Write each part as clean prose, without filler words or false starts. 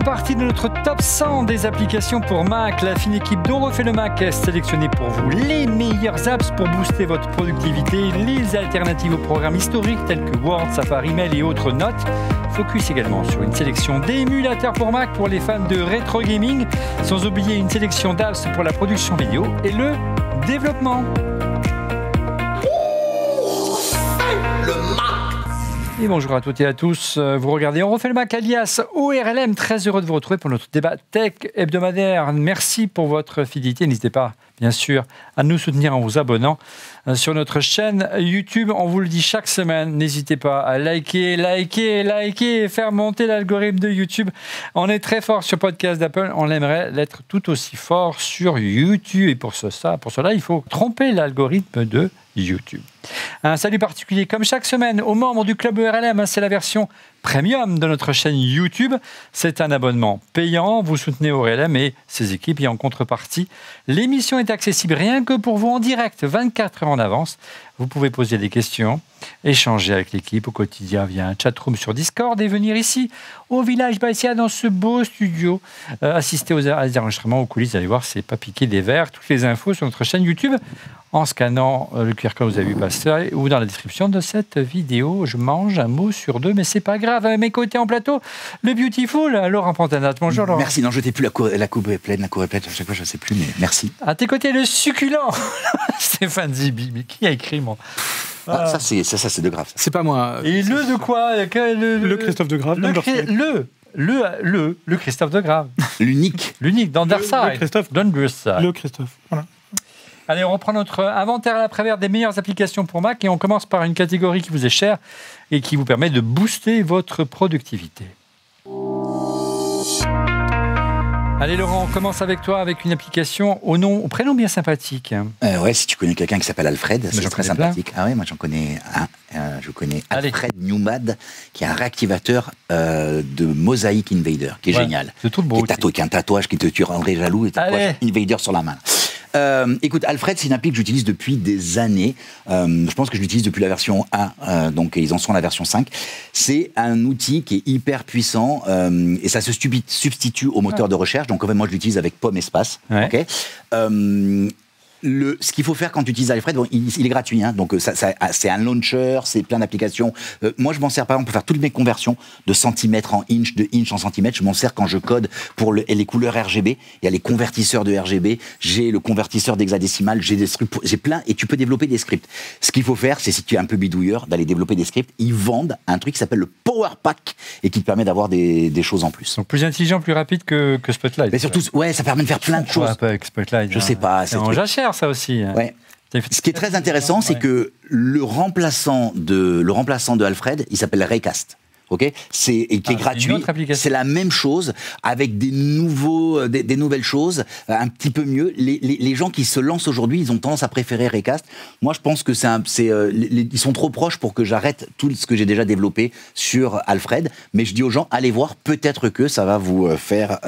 Deuxième partie de notre top 100 des applications pour Mac. La fine équipe d'On refait le Mac a sélectionné pour vous les meilleures apps pour booster votre productivité, les alternatives aux programmes historiques tels que Word, Safari, Mail et autres notes. Focus également sur une sélection d'émulateurs pour Mac pour les fans de rétro gaming, sans oublier une sélection d'apps pour la production vidéo et le développement. Et bonjour à toutes et à tous, vous regardez On refait le Mac alias ORLM, très heureux de vous retrouver pour notre débat tech hebdomadaire. Merci pour votre fidélité, n'hésitez pas bien sûr à nous soutenir en vous abonnant sur notre chaîne YouTube, on vous le dit chaque semaine, n'hésitez pas à liker et faire monter l'algorithme de YouTube. On est très fort sur podcast d'Apple, on aimerait l'être tout aussi fort sur YouTube et pour cela il faut tromper l'algorithme de YouTube. Un salut particulier comme chaque semaine aux membres du club ORLM, c'est la version premium de notre chaîne YouTube. C'est un abonnement payant, vous soutenez ORLM et ses équipes et en contrepartie, l'émission est accessible rien que pour vous en direct, 24 heures en avance. Vous pouvez poser des questions, échanger avec l'équipe au quotidien via un chatroom sur Discord et venir ici au village Baïsia dans ce beau studio, assister aux enregistrements, aux coulisses, allez voir, c'est pas piqué des verres. Toutes les infos sur notre chaîne YouTube en scannant le QR code que vous avez vu passer ou dans la description de cette vidéo. Je mange un mot sur deux, mais c'est pas grave. À mes côtés en plateau, le beautiful Laurent Pantanat. Bonjour Laurent. Merci, non, je n'étais plus la coupe est pleine, à chaque fois je ne sais plus, mais merci. À tes côtés, le succulent Stéphane Zibi. Mais qui a écrit, moi ça c'est de Grave. C'est pas moi. Et le de quoi le Christophe de Grave. Le Christophe de Grave. L'unique d'Underside. Le Christophe, voilà. Allez, on reprend notre inventaire à l'après-vert des meilleures applications pour Mac et on commence par une catégorie qui vous est chère et qui vous permet de booster votre productivité. Allez Laurent, on commence avec toi avec une application au prénom bien sympathique. Ouais, si tu connais quelqu'un qui s'appelle Alfred, c'est très sympathique. Ah ouais, moi j'en connais un. Je connais Alfred Newmad, qui est un réactivateur de Mosaic Invader, qui est génial. C'est tout beau. Qui est un tatouage qui te rendrait jaloux et tatouage Invader sur la main. Écoute, Alfred, c'est une appli que j'utilise depuis des années. Je pense que je l'utilise depuis la version 1, donc ils en sont à la version 5. C'est un outil qui est hyper puissant et ça se substitue au moteur de recherche. Donc en fait, moi, je l'utilise avec Pomme Espace. Ouais. Okay, ce qu'il faut faire quand tu utilises Alfred, bon, il est gratuit, hein, donc c'est un launcher, c'est plein d'applications. Moi, je m'en sers par exemple pour faire toutes mes conversions de centimètres en inch, de inch en centimètres. Je m'en sers quand je code pour les couleurs RGB. Il y a les convertisseurs de RGB, j'ai le convertisseur d'hexadécimal, j'ai des scripts, j'ai plein, et tu peux développer des scripts. Ce qu'il faut faire, c'est si tu es un peu bidouilleur, d'aller développer des scripts. Ils vendent un truc qui s'appelle le Power Pack et qui te permet d'avoir des choses en plus. Donc plus intelligent, plus rapide que Spotlight. Mais surtout, ouais, ça permet de faire plein de choses. Pas avec Spotlight. Je sais pas. C'est en jachère, ça aussi. Ouais. Ce qui est très intéressant, c'est que le remplaçant de Alfred, il s'appelle Raycast. Okay, qui est gratuit. C'est la même chose avec des nouvelles choses, un petit peu mieux. Les gens qui se lancent aujourd'hui, ils ont tendance à préférer Raycast. Moi, je pense que ils sont trop proches pour que j'arrête tout ce que j'ai déjà développé sur Alfred. Mais je dis aux gens, allez voir, peut-être que ça va vous faire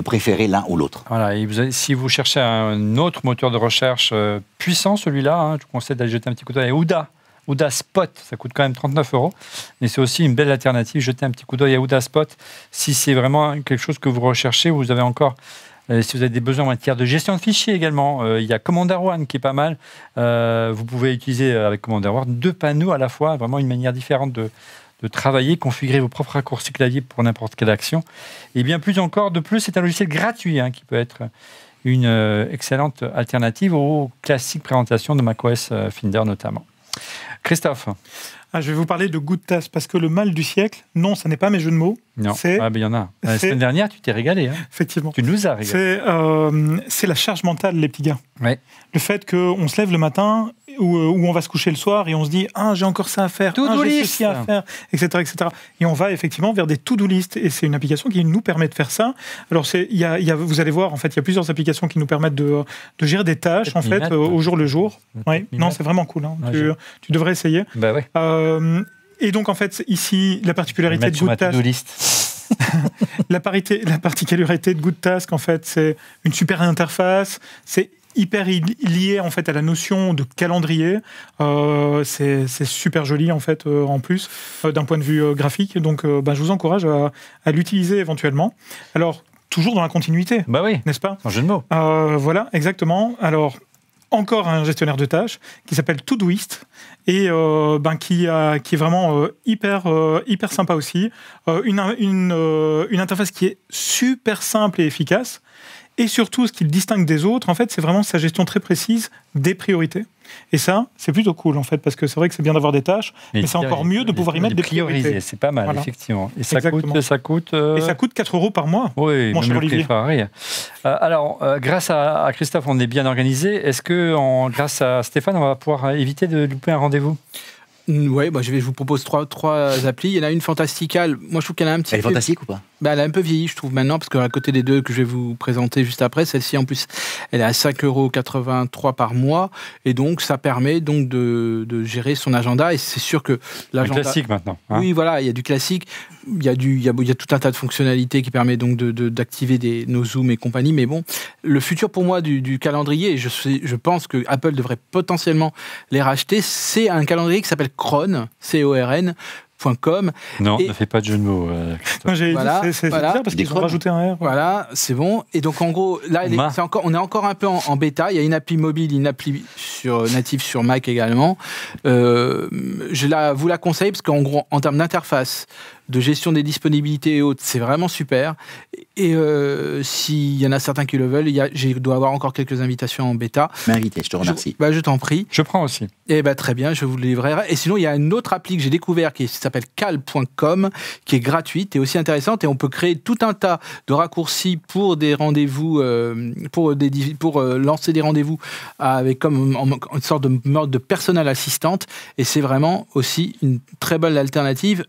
préférer l'un ou l'autre. Voilà. Et si vous cherchez un autre moteur de recherche puissant, celui-là, hein, je vous conseille d'aller jeter un petit coup d'œil. Ouda Spot, ça coûte quand même 39 €, mais c'est aussi une belle alternative. Jetez un petit coup d'œil à Ouda Spot. Si c'est vraiment quelque chose que vous recherchez, vous avez encore, si vous avez des besoins en matière de gestion de fichiers également, il y a Commander One qui est pas mal. Vous pouvez utiliser avec Commander One 2 panneaux à la fois, vraiment une manière différente de travailler, configurer vos propres raccourcis clavier pour n'importe quelle action. Et bien plus encore, de plus, c'est un logiciel gratuit qui peut être une excellente alternative aux classiques présentations de macOS Finder notamment. Christophe. Je vais vous parler de Good Task, parce que le mal du siècle, non, ça n'est pas mes jeux de mots. Non, il y en a. La semaine dernière, tu t'es régalé. Hein. Effectivement. Tu nous as régalé. C'est la charge mentale, les petits gars. Ouais. Le fait qu'on se lève le matin ou on va se coucher le soir et on se dit « Ah, j'ai encore ça à faire, j'ai ceci à faire, etc., etc. » Et on va effectivement vers des to-do list. Et c'est une application qui nous permet de faire ça. Alors, vous allez voir, en fait, il y a plusieurs applications qui nous permettent de gérer des tâches, en fait, au jour le jour. Ouais. Non, c'est vraiment cool. Hein. Tu devrais essayer. Bah ouais. Et donc, en fait, ici, la particularité de Good Task... la particularité de Good Task, en fait, c'est une super interface, c'est hyper lié en fait à la notion de calendrier. C'est super joli en fait en plus d'un point de vue graphique. Donc je vous encourage à l'utiliser éventuellement. Alors toujours dans la continuité, n'est-ce pas? Un jeu de mots. Voilà, exactement. Alors encore un gestionnaire de tâches qui s'appelle Todoist et qui est vraiment hyper sympa aussi. Une interface qui est super simple et efficace. Et surtout, ce qui le distingue des autres, en fait, c'est vraiment sa gestion très précise des priorités. Et ça, c'est plutôt cool, en fait, parce que c'est vrai que c'est bien d'avoir des tâches, mais c'est encore mieux de pouvoir y mettre des priorités. C'est pas mal, effectivement. Et ça coûte... Et ça coûte 4 € par mois, mon cher Olivier. Alors, grâce à Christophe, on est bien organisé. Est-ce que, grâce à Stéphane, on va pouvoir éviter de louper un rendez-vous? Oui, je vous propose trois applis. Il y en a une Fantastical. Moi, je trouve qu'elle a un petit peu... Elle est fantastique ou pas? Elle a un peu vieilli, je trouve, maintenant, parce qu'à côté des deux que je vais vous présenter juste après, celle-ci, en plus, elle est à 5,83 € par mois. Et donc, ça permet donc de gérer son agenda. Et c'est sûr que l'agenda... Du classique, maintenant. Oui, voilà, il y a du classique. Il y a tout un tas de fonctionnalités qui permettent donc d'activer nos Zooms et compagnie. Mais bon, le futur, pour moi, du calendrier, et je pense que Apple devrait potentiellement les racheter, c'est un calendrier qui s'appelle Cron, C-O-R-N.com. Non, ne fais pas de jeu de mots. C'est bizarre parce qu'ils ont rajouté un R. Voilà, c'est bon. Et donc, en gros, là, on est encore un peu en bêta. Il y a une appli mobile, une appli native sur Mac également. Je vous la conseille parce qu'en gros, en termes d'interface, de gestion des disponibilités et autres, c'est vraiment super. Et s'il y en a certains qui le veulent, je dois avoir encore quelques invitations en bêta. M'inviter, je te remercie. Je t'en prie. Je prends aussi. Et très bien, je vous le livrerai. Et sinon, il y a une autre appli que j'ai découvert qui s'appelle cal.com, qui est gratuite et aussi intéressante. Et on peut créer tout un tas de raccourcis pour des rendez-vous, pour lancer des rendez-vous avec comme une sorte de mode de personal assistante. Et c'est vraiment aussi une très bonne alternative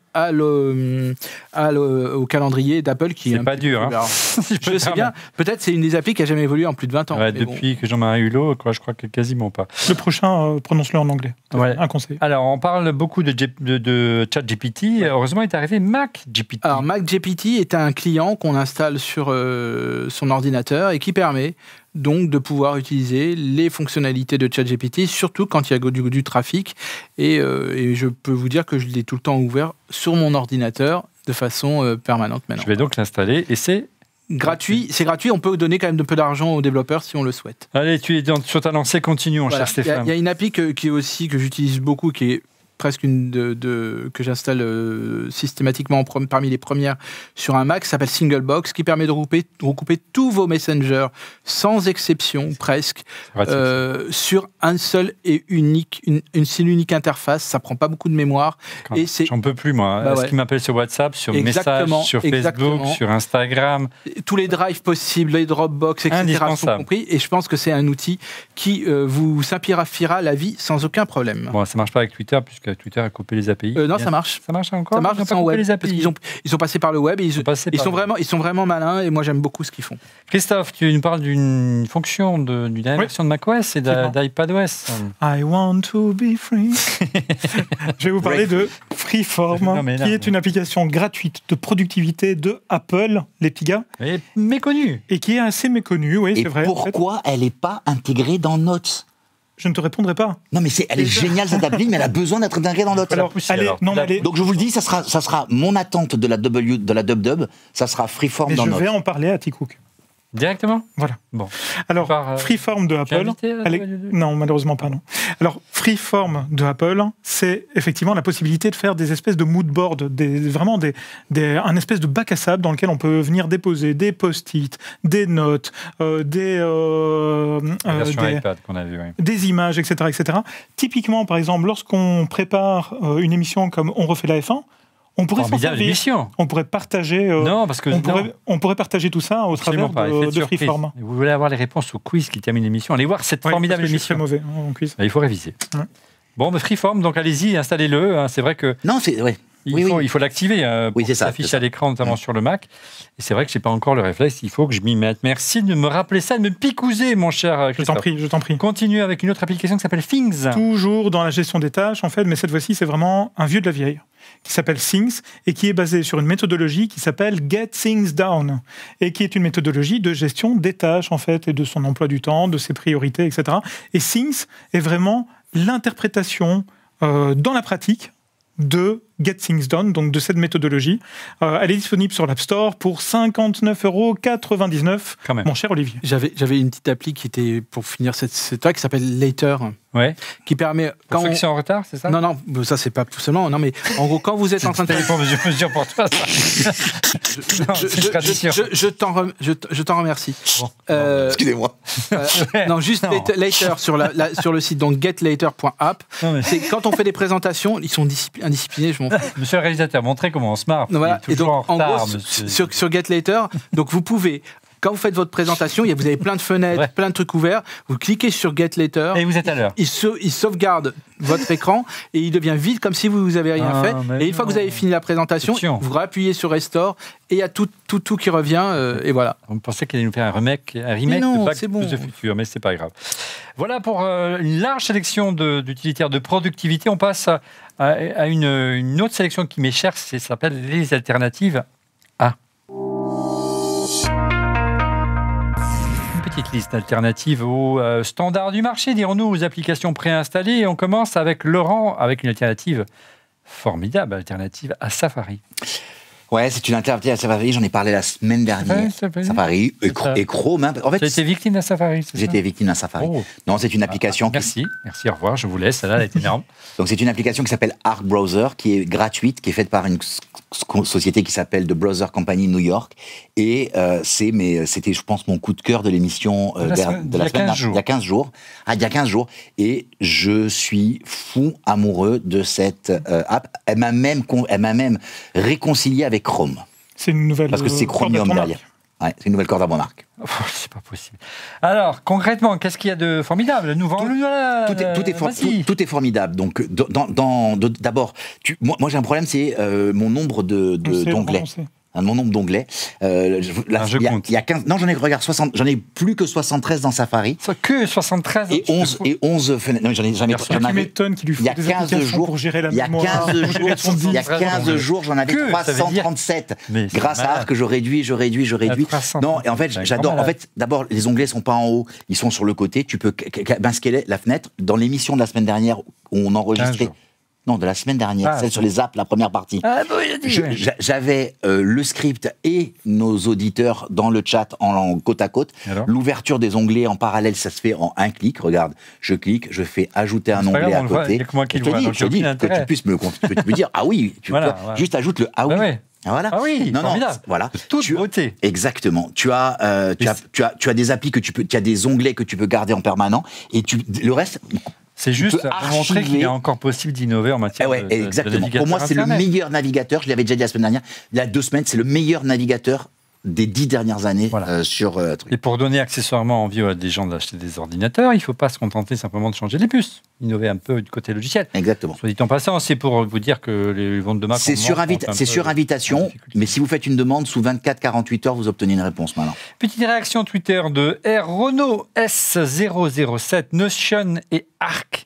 au calendrier d'Apple qui est pas dur, hein. Je sais bien, peut-être c'est une des applis qui a jamais évolué en plus de 20 ans. Depuis que Jean-Marie Hulot, je crois que quasiment pas. Le prochain, prononce-le en anglais. Un conseil. Alors, on parle beaucoup de ChatGPT. Heureusement, est arrivé MacGPT. Alors, MacGPT est un client qu'on installe sur son ordinateur et qui permet donc de pouvoir utiliser les fonctionnalités de ChatGPT, surtout quand il y a du trafic. Et je peux vous dire que je l'ai tout le temps ouvert sur mon ordinateur de façon permanente maintenant. Je vais donc l'installer et c'est gratuit. C'est gratuit, on peut donner quand même un peu d'argent aux développeurs si on le souhaite. Allez, tu es sur ta lancée, continuons, cher Stéphane. Il y a une appli que j'utilise beaucoup, qui est presque que j'installe systématiquement parmi les premières sur un Mac, s'appelle Singlebox, qui permet de regrouper tous vos messengers, sans exception presque, sur un seul et unique, une seule unique interface. Ça prend pas beaucoup de mémoire. J'en peux plus, moi. Est-ce qu'il m'appelle sur WhatsApp, sur Message, sur Facebook, sur Instagram? Tous les drives possibles, les Dropbox, etc. sont compris. Et je pense que c'est un outil qui vous simplifiera la vie sans aucun problème. Bon, ça marche pas avec Twitter, puisque Twitter a coupé les API. Non, ça marche. Ça marche encore. Ça marche sans web. Les API. Ils sont passés par le web. Et ils sont vraiment malins. Et moi, j'aime beaucoup ce qu'ils font. Christophe, tu nous parles d'une fonction d'une version de macOS et d'iPadOS. I want to be free. Je vais vous parler de Freeform, qui est une application gratuite de productivité de Apple, les petits gars. Et méconnue. Et qui est assez méconnue, oui, c'est vrai. Et pourquoi elle n'est pas intégrée dans Notes? Je ne te répondrai pas. Non, mais elle est géniale cette appli, mais elle a besoin d'être intégrée dans Notes. Donc je vous le dis, ça sera mon attente de la DubDub, ça sera Freeform dans Notes. Je vais en parler à T-Cook. Directement? Voilà. Bon. Alors, Freeform de Apple... Non, malheureusement pas, non. Alors, Freeform de Apple, c'est effectivement la possibilité de faire des espèces de mood board, un espèce de bac à sable dans lequel on peut venir déposer des post-it, des notes, des iPad qu'on a vu, oui. Des images, etc., etc. Typiquement, par exemple, lorsqu'on prépare une émission comme On refait la F1, on pourrait s'en servir. On pourrait partager. On pourrait partager tout ça au travers de Freeform. Vous voulez avoir les réponses au quiz qui termine l'émission? Allez voir cette formidable émission. Je suis très mauvais en quiz. Il faut réviser. Ouais. Bon, Freeform, donc allez-y, installez-le. C'est vrai que. Non, c'est vrai. Il faut l'activer pour que ça affiche à l'écran, notamment sur le Mac. Et c'est vrai que je n'ai pas encore le réflexe, il faut que je m'y mette. Merci de me rappeler ça, de me picouser, mon cher Christophe. Je t'en prie. Continue avec une autre application qui s'appelle Things. Toujours dans la gestion des tâches, en fait, mais cette fois-ci, c'est vraiment un vieux de la vieille, qui s'appelle Things, et qui est basé sur une méthodologie qui s'appelle Get Things Down, et qui est une méthodologie de gestion des tâches, en fait, et de son emploi du temps, de ses priorités, etc. Et Things est vraiment l'interprétation dans la pratique de Get Things Done, donc de cette méthodologie. Elle est disponible sur l'App Store pour 59,99 €, mon cher Olivier. J'avais une petite appli qui était, pour finir cette qui s'appelle Later, qui permet... Pour ceux qui sont en retard, c'est ça? Non, ça c'est pas seulement, non, mais en gros, quand vous êtes en train de... mesure pour toi, ça. Je t'en remercie. Bon. Excusez-moi. Non, juste Later sur le site, donc getlater.app. C'est quand on fait des présentations, ils sont indisciplinés, je m'en fous. Monsieur le réalisateur, montrez comment on se marre. Voilà. Et donc, en gros, sur GetLater, donc vous pouvez... Quand vous faites votre présentation, vous avez plein de fenêtres, plein de trucs ouverts. Vous cliquez sur Get Later. Et vous êtes à l'heure. Il sauvegarde votre écran et il devient vide comme si vous n'avez rien fait. Et une fois que vous avez fini la présentation, vous rappuyez sur Restore et il y a tout qui revient. Et voilà. On pensait qu'il allait nous faire un remake non, de Back to the Future, mais c'est pas grave. Voilà pour une large sélection d'utilitaires de productivité. On passe à une autre sélection qui m'est chère, ça s'appelle les alternatives A. Petite liste alternative aux standards du marché, dirons-nous, aux applications préinstallées. Et on commence avec Laurent, avec une alternative formidable, alternative à Safari. Ouais, c'est une alternative à Safari. J'en ai parlé la semaine dernière. Safari et Chrome. En fait, tu as été victime d'un Safari, j'ai été victime d'un Safari. Non, c'est une application. Merci, au revoir, je vous laisse. Celle-là, elle est énorme. Donc, c'est une application qui s'appelle Arc Browser, qui est gratuite, qui est faite par une société qui s'appelle The Browser Company New York. Et c'était, je pense, mon coup de cœur de l'émission de la semaine dernière. Il y a 15 jours. Il y a 15 jours. Et je suis fou amoureux de cette app. Elle m'a même réconcilié avec Chrome. C'est une nouvelle. Parce que c'est Chromium derrière. Ouais, c'est une nouvelle corde à mon arc. C'est pas possible. Alors, concrètement, qu'est-ce qu'il y a de formidable? Tout est formidable. Donc, d'abord, moi j'ai un problème, c'est mon nombre d'onglets. Mon nombre d'onglets. Il y a 15. Non, j'en ai plus que 73 dans Safari. Que 73 et 11 fenêtres. Non, j'en ai jamais. Tu m'étonnes qu'il lui faut des applications pour gérer la mémoire. Il y a 15 jours, j'en avais 337. Grâce à Arc, je réduis. Non, et en fait, j'adore. En fait, d'abord, les onglets sont pas en haut, ils sont sur le côté. Tu peux scaler la fenêtre. Dans l'émission de la semaine dernière où on enregistrait. Non, de la semaine dernière, celle sur les apps, la première partie. J'avais le script et nos auditeurs dans le chat en côte à côte. L'ouverture des onglets en parallèle, ça se fait en un clic. Regarde, je clique, je fais ajouter un onglet à côté. Je te dis que tu puisses me dire ah oui, juste ajoute le ah oui. Voilà. Ah oui, formidable. Voilà. Toute beauté. Exactement. Tu as des applis tu as des onglets que tu peux garder en permanent et le reste. C'est juste pour montrer qu'il est encore possible d'innover en matière de exactement. Pour moi, c'est le meilleur navigateur. Je l'avais déjà dit la semaine dernière. Il y a 2 semaines, c'est le meilleur navigateur des 10 dernières années sur... Et pour donner accessoirement envie à des gens d'acheter des ordinateurs, il ne faut pas se contenter simplement de changer les puces. Innover un peu du côté logiciel. Exactement. Soit dit en passant, c'est pour vous dire que les ventes de Mac... C'est sur invitation, mais si vous faites une demande, sous 24-48 heures, vous obtenez une réponse maintenant. Petite réaction Twitter de R. Renault S007, Notion et Arc.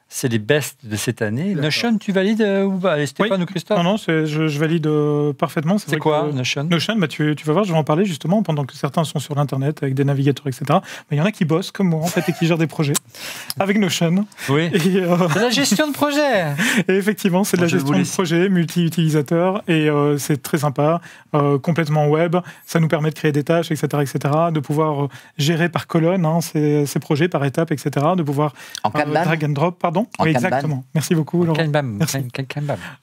C'est les bests de cette année. Notion, tu valides ou pas? Stéphane ou Christophe? Non, je valide parfaitement. C'est quoi Notion? Notion, tu vas voir, je vais en parler justement pendant que certains sont sur l'Internet avec des navigateurs, etc. Mais il y en a qui bossent comme moi en fait et qui gèrent des projets avec Notion. Oui. C'est la gestion de projet. Et effectivement, c'est de la gestion de projet multi-utilisateur et c'est très sympa, complètement web. Ça nous permet de créer des tâches, etc., de pouvoir gérer par colonne ces projets par étapes, etc., de pouvoir drag and drop, pardon. Oui, exactement. Merci beaucoup, Laurent. Kanban.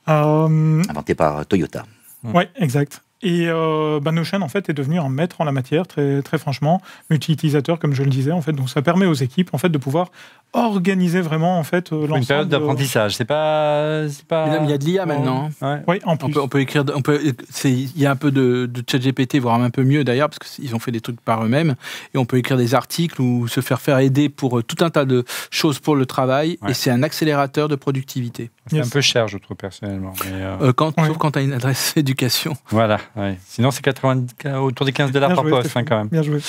Inventé par Toyota. Oui, exact. Et Notion, en fait, est devenu un maître en la matière, très, très franchement, multi-utilisateur, comme je le disais, en fait. Donc, ça permet aux équipes, en fait, de pouvoir organiser vraiment, en fait, l'ensemble. Une période d'apprentissage, c'est pas... Il y a de l'IA maintenant. Hein. Ouais. Oui, en plus. On peut écrire... il y a un peu de ChatGPT, voire un peu mieux, d'ailleurs, parce qu'ils ont fait des trucs par eux-mêmes. Et on peut écrire des articles ou se faire aider pour tout un tas de choses pour le travail. Ouais. Et c'est un accélérateur de productivité. C'est un peu cher, je trouve, personnellement. Mais sauf quand tu as une adresse éducation. Voilà. Ouais. Sinon, c'est autour des $15 par poste, quand même. Bien joué.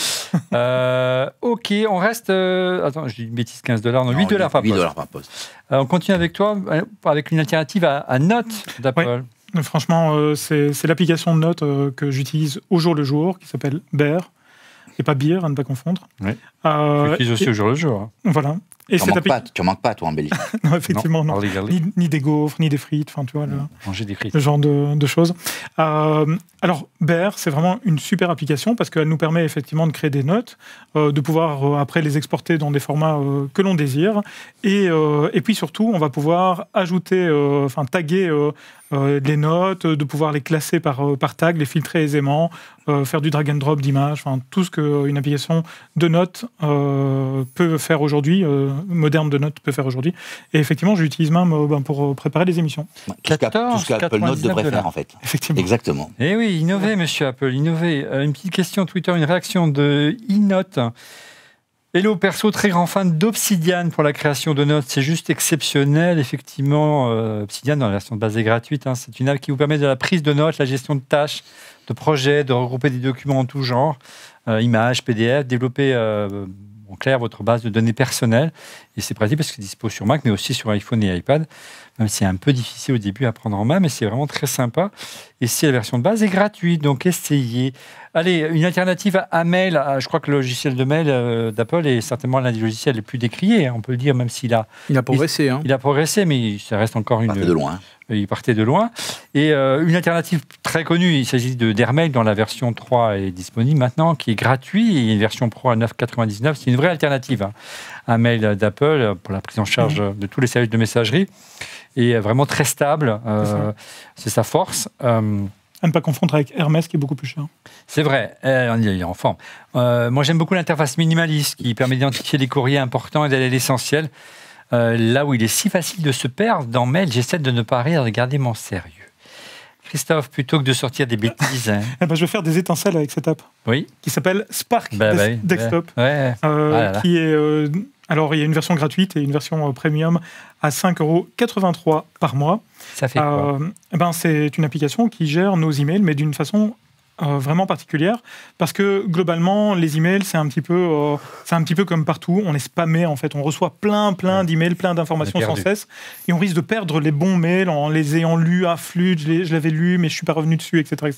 OK, on reste... attends, je dis une bêtise, $15. Non, $8 par poste. $8 par poste. On continue avec toi, avec une alternative à Note d'Apple. Ouais. Franchement, c'est l'application de Note que j'utilise au jour le jour, qui s'appelle Bear. Et pas Beer, à ne pas confondre. Oui. Tu l'utilises aussi au jour le jour. Hein. Voilà. Et tu en manques pas, toi, en Belgique. Non, effectivement, non. Ni des gaufres, ni des frites, enfin, tu vois, manger des frites. Le genre de choses. Alors, Bear, c'est vraiment une super application parce qu'elle nous permet effectivement de créer des notes, de pouvoir après les exporter dans des formats que l'on désire. Et puis surtout, on va pouvoir ajouter, taguer les notes, de pouvoir les classer par tag, les filtrer aisément, faire du drag and drop d'images, tout ce qu'une application de notes peut faire aujourd'hui, moderne de notes peut faire aujourd'hui. Et effectivement, j'utilise même pour préparer les émissions. Tout ce qu'Apple Note devrait faire, en fait. Effectivement. Exactement. Et oui, innover, monsieur Apple, innover. Une petite question Twitter, une réaction de eNote. Hello perso, très grand fan d'Obsidian pour la création de notes, c'est juste exceptionnel. Effectivement, Obsidian dans la version de base est gratuite. Hein. C'est une app qui vous permet de la prise de notes, la gestion de tâches, de projets, de regrouper des documents en tout genre, images, PDF, développer en clair votre base de données personnelles. Et c'est pratique parce que c'est dispo sur Mac, mais aussi sur iPhone et iPad. Même si c'est un peu difficile au début à prendre en main, mais c'est vraiment très sympa. Et si la version de base est gratuite, donc essayez. Allez, une alternative à Mail. Je crois que le logiciel de mail d'Apple est certainement l'un des logiciels les plus décriés, on peut le dire, même s'il a... Il a progressé. Il a progressé, mais ça reste encore une... Il partait de loin. Il partait de loin. Et une alternative très connue, il s'agit d'AirMail, dont la version 3 est disponible maintenant, qui est gratuit. Et il y a une version Pro à 9,99. C'est une vraie alternative à Mail d'Apple pour la prise en charge de tous les services de messagerie. Et vraiment très stable. C'est sa force. À ne pas confondre avec Hermès, qui est beaucoup plus cher. C'est vrai, on est en forme. Moi, j'aime beaucoup l'interface minimaliste qui permet d'identifier les courriers importants et d'aller à l'essentiel. Là où il est si facile de se perdre dans Mail, j'essaie de ne pas rire et de garder mon sérieux. Christophe, plutôt que de sortir des bêtises... je vais faire des étincelles avec cette app. Oui. Qui s'appelle Spark Desktop. Qui est... alors, il y a une version gratuite et une version premium à 5,83 € par mois. Ça fait quoi c'est une application qui gère nos emails, mais d'une façon vraiment particulière, parce que globalement, les emails, c'est un petit peu comme partout. On est spammé, en fait. On reçoit plein d'emails, plein d'informations sans cesse, et on risque de perdre les bons mails en les ayant lus à flux. Je l'avais lu, mais je suis pas revenu dessus, etc.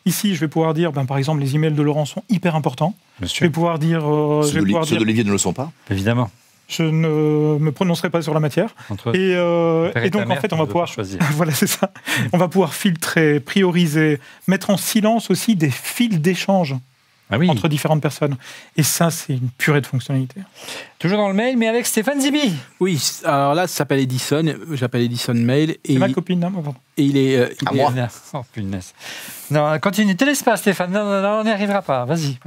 Ici, je vais pouvoir dire, par exemple, les emails de Laurent sont hyper importants. Monsieur. Je vais pouvoir dire... ceux d'Olivier ne le sont pas. Évidemment. Je ne me prononcerai pas sur la matière. Et donc, en fait, on va pouvoir choisir. Voilà, c'est ça. On va pouvoir filtrer, prioriser, mettre en silence aussi des fils d'échange entre différentes personnes. Et ça, c'est une purée de fonctionnalités. Toujours dans le mail, mais avec Stéphane Zibi. Oui, alors là, ça s'appelle Edison. J'appelle Edison Mail. C'est ma copine, hein, et il est... moi. Oh, punaise. Non, continue. Te laisse pas, Stéphane. Non, on n'y arrivera pas. Vas-y.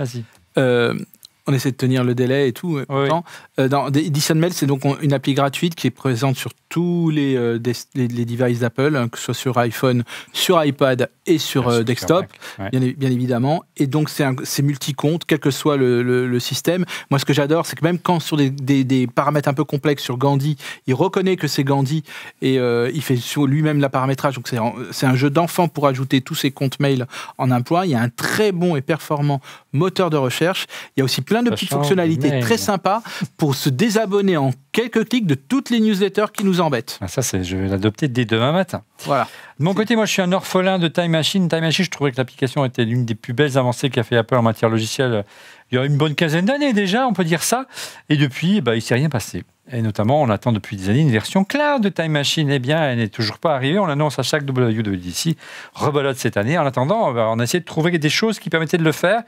On essaie de tenir le délai et tout. Oui. Dans Edison Mail, c'est donc une appli gratuite qui est présente sur tous les devices d'Apple, que ce soit sur iPhone, sur iPad et sur desktop, bien évidemment. Et donc, c'est multi-compte, quel que soit le système. Moi, ce que j'adore, c'est que même quand sur des paramètres un peu complexes sur Gandhi, il reconnaît que c'est Gandhi et il fait sur lui-même la paramétrage. Donc, c'est un jeu d'enfant pour ajouter tous ses comptes mail en un point. Il y a un très bon et performant moteur de recherche. Il y a aussi plein de petites fonctionnalités très sympas pour se désabonner en quelques clics de toutes les newsletters qui nous embêtent. Je vais l'adopter dès demain matin. Voilà. De mon côté, moi, je suis un orphelin de Time Machine. Time Machine, je trouvais que l'application était l'une des plus belles avancées qu'a fait Apple en matière logicielle il y a une bonne quinzaine d'années déjà, on peut dire ça. Et depuis, il ne s'est rien passé. Et notamment, on attend depuis des années une version cloud de Time Machine. Eh bien, elle n'est toujours pas arrivée. On l'annonce à chaque WWDC. Rebelote cette année. En attendant, on a essayé de trouver des choses qui permettaient de le faire.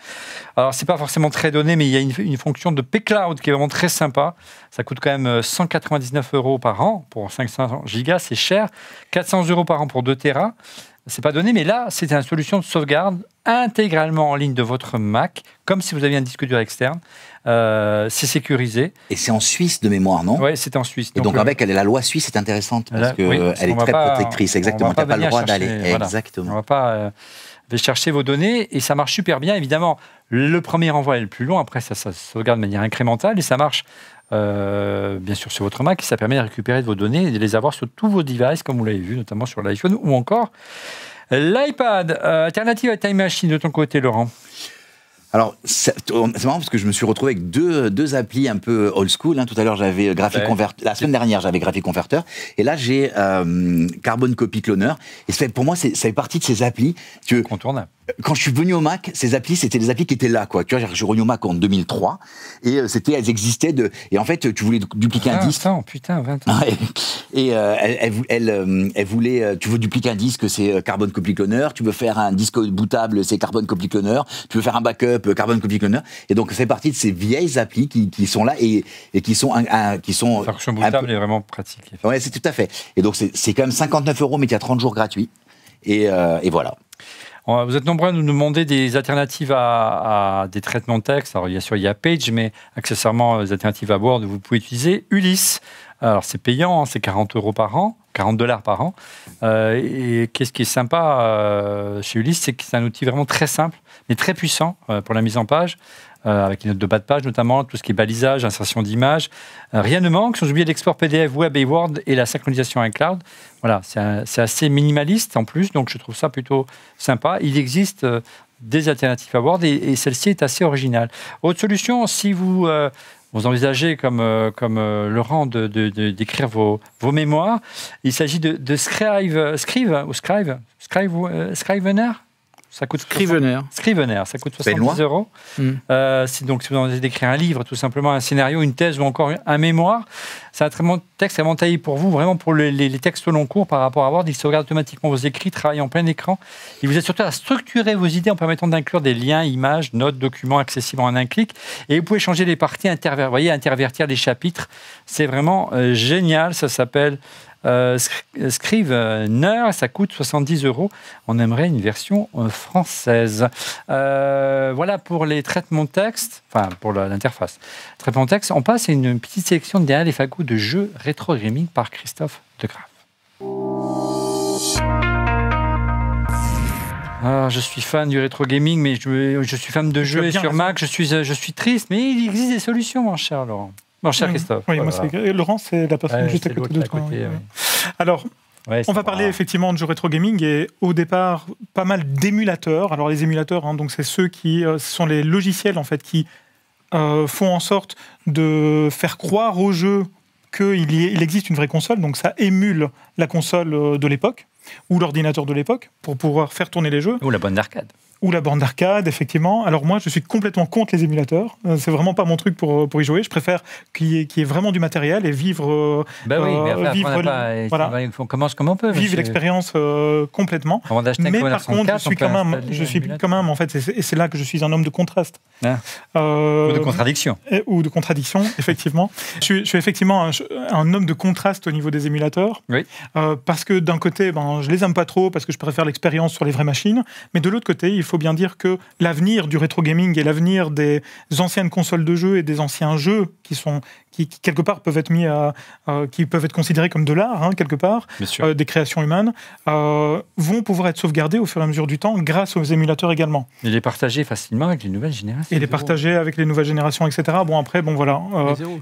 Alors, c'est pas forcément très donné, mais il y a une fonction de pCloud qui est vraiment très sympa. Ça coûte quand même 199 € par an pour 500 gigas, c'est cher. 400 € par an pour 2 Tera. c'est pas donné, mais là, c'est une solution de sauvegarde intégralement en ligne de votre Mac, comme si vous aviez un disque dur externe. C'est sécurisé. Et c'est en Suisse de mémoire, non? Oui, c'est en Suisse. Et donc avec la loi suisse est intéressante parce qu'elle est très protectrice. Exactement, tu n'as pas le droit d'aller. Voilà. Exactement. On va pas chercher vos données et ça marche super bien. Évidemment, le premier envoi est le plus long. Après, ça sauvegarde de manière incrémentale et ça marche bien sûr sur votre Mac. Et ça permet de récupérer vos données et de les avoir sur tous vos devices, comme vous l'avez vu, notamment sur l'iPhone ou encore l'iPad. Alternative à Time Machine de ton côté, Laurent? Alors, c'est marrant parce que je me suis retrouvé avec deux applis un peu old school. Tout à l'heure, j'avais Graphic Converter. La semaine dernière, j'avais Graphic Converter. Et là, j'ai Carbon Copy Cloner. Et pour moi, ça fait partie de ces applis que... Contournable. Quand je suis venu au Mac, ces applis, c'était des applis qui étaient là, quoi. Tu vois, je suis revenu au Mac en 2003 et elles existaient et en fait, tu voulais dupliquer un disque. 20 ans, putain, 20 ans. Et elle voulait, tu veux dupliquer un disque, c'est Carbon Copy Cloner. Tu veux faire un disque bootable, c'est Carbon Copy Cloner. Tu veux faire un backup, Carbon Copy Cloner. Et donc, ça fait partie de ces vieilles applis qui sont là et qui sont la fonction bootable est vraiment pratique. Ouais, c'est tout à fait. Et donc, c'est quand même 59 €, mais il y a 30 jours gratuits. Et voilà. Vous êtes nombreux à nous demander des alternatives à des traitements de texte. Alors, bien sûr, il y a Page, mais accessoirement, les alternatives à Word, vous pouvez utiliser Ulysse. Alors, c'est payant, c'est 40 € par an, $40 par an. Et qu'est-ce qui est sympa chez Ulysse, c'est que c'est un outil vraiment très simple, mais très puissant pour la mise en page, avec les notes de bas de page notamment, tout ce qui est balisage, insertion d'images. Rien ne manque, sans oublier l'export PDF, Web et Word et la synchronisation iCloud. Voilà, c'est assez minimaliste en plus, donc je trouve ça plutôt sympa. Il existe des alternatives à Word et celle-ci est assez originale. Autre solution, si vous envisagez, comme Laurent, d'écrire vos mémoires, il s'agit de Scrivener. Ça coûte Scrivener, ça coûte 70 €. Donc, si vous envie d'écrire un livre, tout simplement un scénario, une thèse ou encore un mémoire, c'est un traitement de texte vraiment taillé pour vous, vraiment pour les textes long cours par rapport à Word. Il sauvegarde automatiquement vos écrits, travaille en plein écran. Il vous aide surtout à structurer vos idées en permettant d'inclure des liens, images, notes, documents accessibles en un clic. Et vous pouvez changer les parties, intervertir les chapitres. C'est vraiment génial. Ça s'appelle Scrivener, ça coûte 70 €. On aimerait une version française. Voilà pour les traitements de texte, enfin pour l'interface. Traitement de texte, on passe à une petite sélection derrière les fagots de jeux rétro gaming par Christophe Degraff. Je suis fan du rétro gaming, mais je suis fan de jeux sur Mac. Je suis triste, mais il existe des solutions, mon cher Laurent. Mon cher Christophe. Oui, moi Laurent, c'est la personne juste à côté de toi. Alors, on va parler effectivement de jeux rétro gaming et au départ, pas mal d'émulateurs. Alors les émulateurs, donc c'est ceux qui sont les logiciels en fait qui font en sorte de faire croire au jeu qu'il existe une vraie console. Donc ça émule la console de l'époque ou l'ordinateur de l'époque pour pouvoir faire tourner les jeux. Ou la borne d'arcade. Ou la borne d'arcade, effectivement. Alors moi, je suis complètement contre les émulateurs. C'est vraiment pas mon truc pour y jouer. Je préfère qu'il y ait vraiment du matériel et vivre... on commence comme on peut. Vivre l'expérience complètement. Mais par contre, je suis quand même, en fait, et c'est là que je suis un homme de contraste. Ou de contradiction. Ou de contradiction, effectivement. Je suis effectivement un homme de contraste au niveau des émulateurs. Oui. Parce que d'un côté, je les aime pas trop parce que je préfère l'expérience sur les vraies machines. Mais de l'autre côté, il faut bien dire que l'avenir du rétro gaming et l'avenir des anciennes consoles de jeux et des anciens jeux qui quelque part peuvent être qui peuvent être considérés comme de l'art, quelque part, des créations humaines, vont pouvoir être sauvegardés au fur et à mesure du temps grâce aux émulateurs également. Et les partager facilement avec les nouvelles générations. Et les partager avec les nouvelles générations, etc. Bon, après, voilà.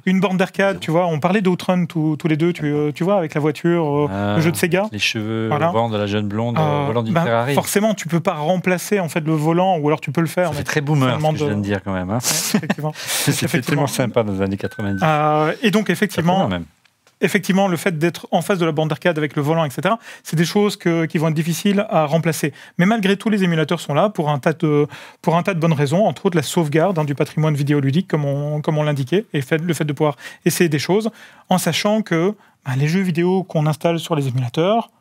Une borne d'arcade, tu vois, on parlait d'Outrun tous les deux, tu vois, avec la voiture, le jeu de Sega. Les cheveux au vent de la jeune blonde, volant du Ferrari. Forcément, tu peux pas remplacer en fait le volant, ou alors tu peux le faire. C'est très boomer, ce que je viens de dire quand même. Effectivement. C'était tellement sympa dans les années 90. Et donc, effectivement, le fait d'être en face de la borne d'arcade avec le volant, etc., c'est des choses qui vont être difficiles à remplacer. Mais malgré tout, les émulateurs sont là pour un tas de bonnes raisons, entre autres la sauvegarde du patrimoine vidéoludique, comme on l'indiquait, et le fait de pouvoir essayer des choses, en sachant que les jeux vidéo qu'on installe sur les émulateurs,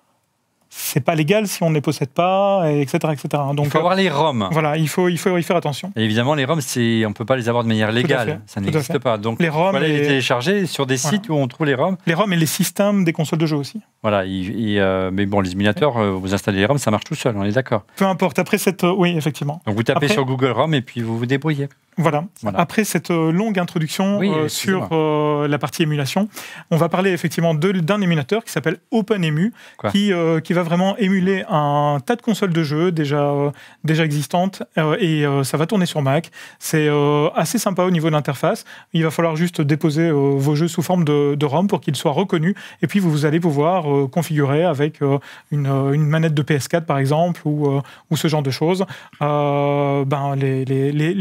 c'est pas légal si on ne les possède pas, etc., etc. Donc, il faut avoir les ROM. Voilà, il faut y faire attention. Et évidemment, les ROM, on ne peut pas les avoir de manière légale. Ça n'existe pas. Donc, il faut aller les télécharger sur des sites où on trouve les ROM. Les ROM et les systèmes des consoles de jeu aussi. Voilà, mais bon, les émulateurs, vous installez les ROM, ça marche tout seul, on est d'accord. Peu importe, après cette... oui, effectivement. Donc, vous tapez sur Google ROM et puis vous vous débrouillez. Voilà. Après cette longue introduction sur la partie émulation, on va parler effectivement d'un émulateur qui s'appelle OpenEmu, qui va vraiment émuler un tas de consoles de jeux déjà existantes et ça va tourner sur Mac. C'est assez sympa au niveau de l'interface. Il va falloir juste déposer vos jeux sous forme de ROM pour qu'ils soient reconnus et puis vous allez pouvoir configurer avec une manette de PS4 par exemple ou ce genre de choses les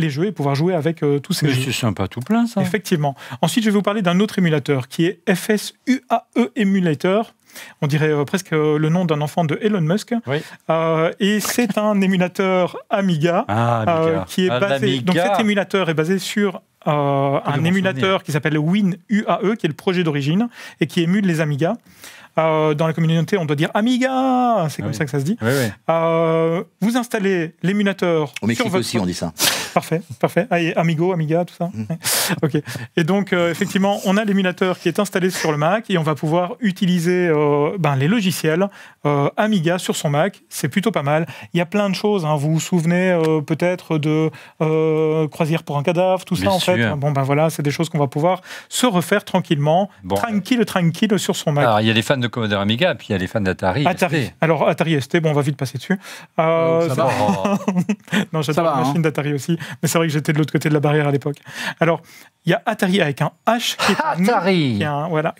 jeux et pouvoir jouer avec tous ces jeux. C'est sympa tout plein, ça. Effectivement. Ensuite, je vais vous parler d'un autre émulateur qui est FSUAE Emulator. On dirait presque le nom d'un enfant de Elon Musk. Oui. Et c'est un émulateur Amiga, qui est basé. Donc cet émulateur est basé sur un émulateur qui s'appelle WinUAE, qui est le projet d'origine et qui émule les Amiga. Dans la communauté, on doit dire Amiga, c'est comme ça que ça se dit. Vous installez l'émulateur. Au Mexique aussi, on dit ça. Parfait. Amigo, Amiga, tout ça. Ok. Et donc, effectivement, on a l'émulateur qui est installé sur le Mac et on va pouvoir utiliser les logiciels Amiga sur son Mac. C'est plutôt pas mal. Il y a plein de choses. Vous vous souvenez peut-être de Croisière pour un cadavre, tout ça, en fait. Voilà, c'est des choses qu'on va pouvoir se refaire tranquillement, tranquille sur son Mac. Alors, il y a les fans de Commodore Amiga, puis il y a les fans d'Atari. Alors, Atari ST, on va vite passer dessus. Ça va. Non, j'adore la machine d'Atari aussi, mais c'est vrai que j'étais de l'autre côté de la barrière à l'époque. Alors, il y a Atari avec un H,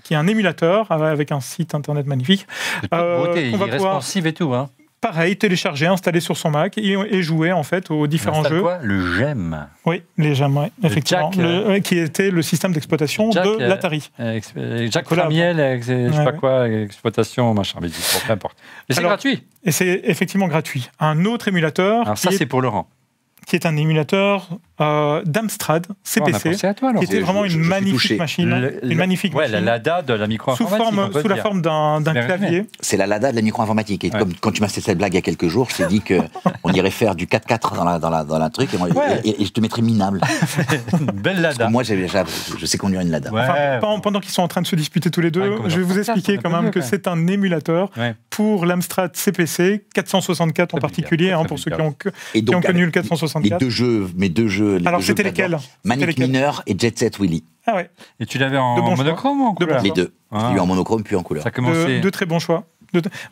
qui est un émulateur avec un site internet magnifique. Beauté, il est responsive et tout. Pareil, télécharger, installer sur son Mac et jouer en fait aux différents jeux. Quoi le GEM. Oui, les GEM, effectivement, qui était le système d'exploitation de l'Atari. Jacques Ramiel, je sais pas quoi, exploitation, machin, mais peu importe. Et c'est gratuit. Et c'est effectivement gratuit. Un autre émulateur. Alors ça, c'est pour Laurent. Qui est un émulateur d'Amstrad CPC, qui était vraiment une magnifique machine. Une magnifique machine. La LADA de la micro-informatique. Sous la forme d'un clavier. C'est la LADA de la micro-informatique. Et comme quand tu m'as fait cette blague il y a quelques jours, je t'ai dit qu'on irait faire du 4x4 dans la truc et je te mettrais minable. Belle LADA. Parce que moi, je sais conduire une LADA. Pendant qu'ils sont en train de se disputer tous les deux, je vais vous expliquer quand même que c'est un émulateur pour l'Amstrad CPC 464 en particulier, pour ceux qui ont connu le 464. Mes deux jeux. Alors, c'était lesquels? Manic Miner et Jet Set Willy. Ah ouais. Et tu l'avais en monochrome ou en couleur? Les deux. J'ai eu en monochrome puis en couleur. Deux très bons choix.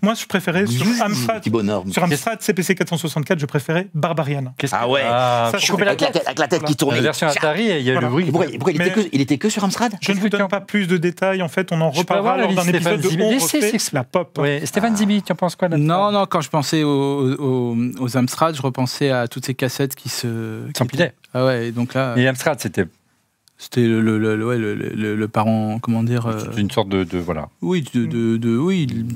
Moi, je préférais sur Amstrad CPC 464, je préférais Barbarian. Ah ouais. Avec la tête qui tournait. La version Atari, il y a le bruit. Pourquoi il était que sur Amstrad? Je ne vous donne pas plus de détails. En fait, on en reparlera lors d'un épisode de On refait la pop. Stéphane Zibi, tu en penses quoi là-dedans? Non, quand je pensais aux Amstrad, je repensais à toutes ces cassettes qui s'empilaient. Ah ouais, et donc là. Et Amstrad, c'était le parent, comment dire. C'est une sorte de voilà. Oui,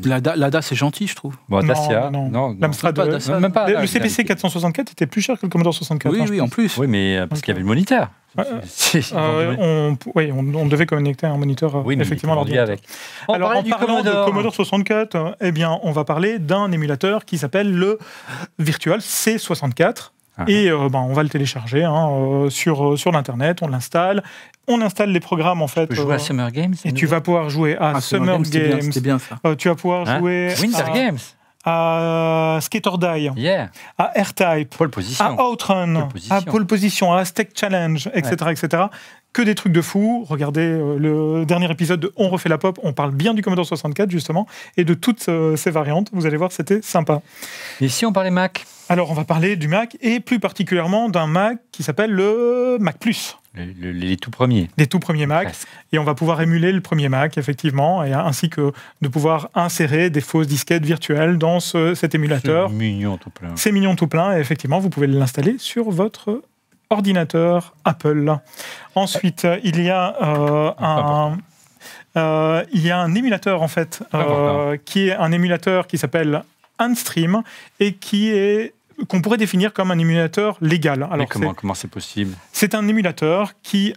l'ADA, c'est gentil, je trouve. Bon, Dacia, non. L'Amstrad, même pas. Le CPC 464 était plus cher que le Commodore 64. Oui, en plus. Oui, mais parce qu'il y avait le moniteur. On devait connecter un moniteur effectivement l'ordinateur. Alors, en parlant de Commodore 64, on va parler d'un émulateur qui s'appelle le Virtual C64. Et on va le télécharger sur l'internet, on l'installe les programmes en fait. Tu peux jouer à Summer Games. Et tu vas pouvoir jouer à Summer Games. C'était bien ça. Tu vas pouvoir jouer Winter Games. À Skate or Die, à R-Type, à Outrun, à Pole Position, à Aztec Challenge, etc., etc. Que des trucs de fou. Regardez le dernier épisode de On refait la pop, on parle bien du Commodore 64 justement, et de toutes ces variantes. Vous allez voir, c'était sympa. Et si on parlait Mac? Alors, on va parler du Mac, et plus particulièrement d'un Mac qui s'appelle le Mac Plus. Les tout premiers. Les tout premiers Mac. Presque. Et on va pouvoir émuler le premier Mac, effectivement, et ainsi que de pouvoir insérer des fausses disquettes virtuelles dans cet émulateur. C'est mignon tout plein. C'est mignon tout plein, et effectivement, vous pouvez l'installer sur votre ordinateur Apple. Ensuite, il y a un émulateur, en fait, qui est un émulateur qui s'appelle Handstream, et qu'on pourrait définir comme un émulateur légal. Alors, mais comment c'est possible? C'est un émulateur qui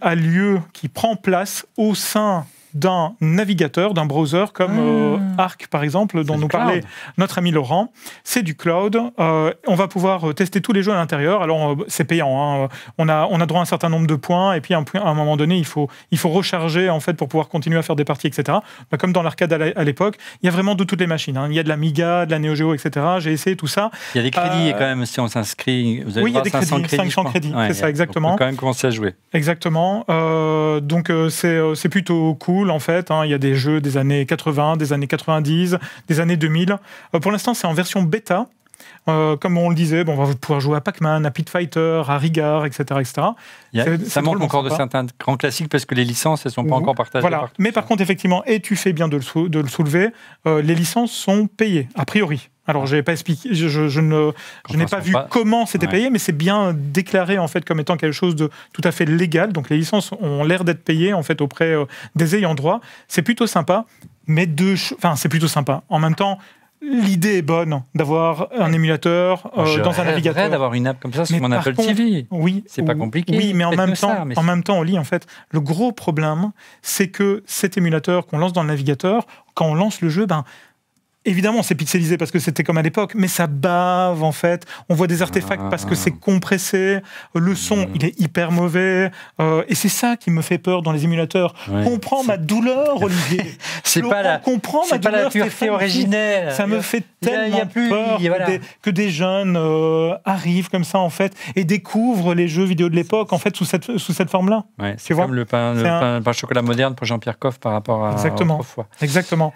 prend place au sein d'un navigateur, d'un browser comme Arc, par exemple, dont nous parlait notre ami Laurent. C'est du cloud. On va pouvoir tester tous les jeux à l'intérieur. Alors, c'est payant. Hein. On a droit à un certain nombre de points, et puis à un moment donné, il faut recharger en fait, pour pouvoir continuer à faire des parties, etc. Comme dans l'arcade à l'époque, il y a vraiment de toutes les machines. Hein. Il y a de l'Amiga, de la Neo Geo, etc. J'ai essayé tout ça. Il y a des crédits quand même, si on s'inscrit. Vous avez oui, il y a des crédits, 500 crédits, c'est ça, exactement. On peut quand même commencer à jouer. Exactement. Donc, c'est plutôt cool, en fait. Hein. Il y a des jeux des années 80, des années 90, des années 2000. Pour l'instant, c'est en version bêta. Comme on le disait, on va pouvoir jouer à Pac-Man, à Pit Fighter, à Rigard, etc. Ça manque encore de certains grands classiques parce que les licences, elles ne sont pas encore partagées. Voilà. Mais par contre, effectivement, et tu fais bien de le soulever, les licences sont payées, a priori. Alors, je n'ai pas expliqué, je n'ai pas vu comment c'était payé, mais c'est bien déclaré en fait comme étant quelque chose de tout à fait légal. Donc, les licences ont l'air d'être payées en fait auprès des ayants droit. C'est plutôt sympa, mais c'est plutôt sympa. En même temps, l'idée est bonne d'avoir un émulateur dans un navigateur. D'avoir une app comme ça sur mon Apple TV. Oui, c'est pas compliqué. Oui, mais en même temps, on lit en fait. Le gros problème, c'est que cet émulateur qu'on lance dans le navigateur, quand on lance le jeu, évidemment, c'est pixelisé parce que c'était comme à l'époque, mais ça bave en fait. On voit des artefacts parce que c'est compressé. Le son, il est hyper mauvais. Et c'est ça qui me fait peur dans les émulateurs. Comprends ma douleur, Olivier. C'est pas la pureté originelle. Ça me fait tellement peur que des jeunes arrivent comme ça en fait et découvrent les jeux vidéo de l'époque en fait sous cette forme-là. Ouais, c'est comme le pain chocolat moderne pour Jean-Pierre Coff par rapport à autrefois. Exactement.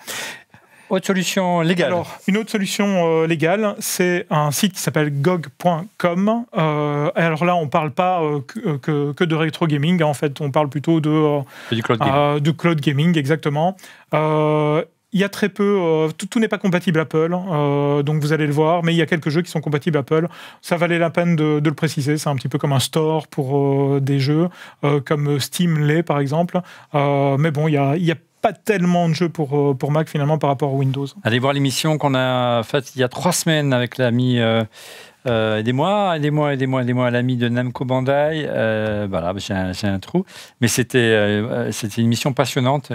Autre solution légale. Alors, une autre solution légale, c'est un site qui s'appelle GOG.com. Alors là, on ne parle pas que de rétro gaming. En fait, on parle plutôt de cloud gaming, exactement. Il y a très peu, tout n'est pas compatible Apple, donc vous allez le voir, mais il y a quelques jeux qui sont compatibles Apple. Ça valait la peine de le préciser, c'est un petit peu comme un store pour des jeux, comme Steam l'est par exemple. Mais bon, il y a pas tellement de jeux pour Mac finalement par rapport à Windows. Allez voir l'émission qu'on a faite il y a 3 semaines avec l'ami aidez-moi à l'ami de Namco Bandai. Voilà, j'ai un trou, mais c'était une émission passionnante.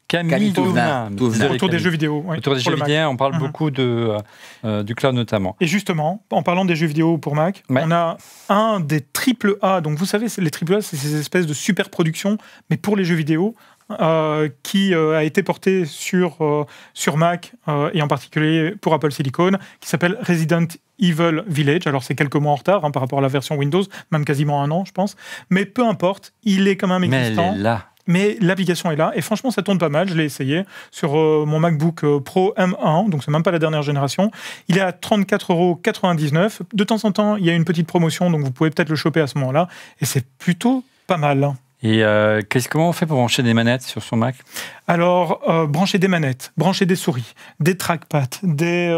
Camille Touvenin. Autour des jeux vidéo. Autour des jeux vidéo, on parle beaucoup du cloud notamment. Et justement, en parlant des jeux vidéo pour Mac, on a un des AAA. Donc vous savez, les AAA, c'est ces espèces de super productions, mais pour les jeux vidéo. Qui a été porté sur Mac et en particulier pour Apple Silicon, qui s'appelle Resident Evil Village. Alors c'est quelques mois en retard par rapport à la version Windows, même quasiment 1 an je pense, mais peu importe, il est quand même existant. Mais elle est là. Mais l'application est là et franchement ça tourne pas mal, je l'ai essayé sur mon MacBook Pro M1, donc c'est même pas la dernière génération. Il est à 34,99 €. De temps en temps il y a une petite promotion, donc vous pouvez peut-être le choper à ce moment-là et c'est plutôt pas mal. Et comment on fait pour brancher des manettes sur son Mac ? Alors, brancher des manettes, brancher des souris, des trackpads, des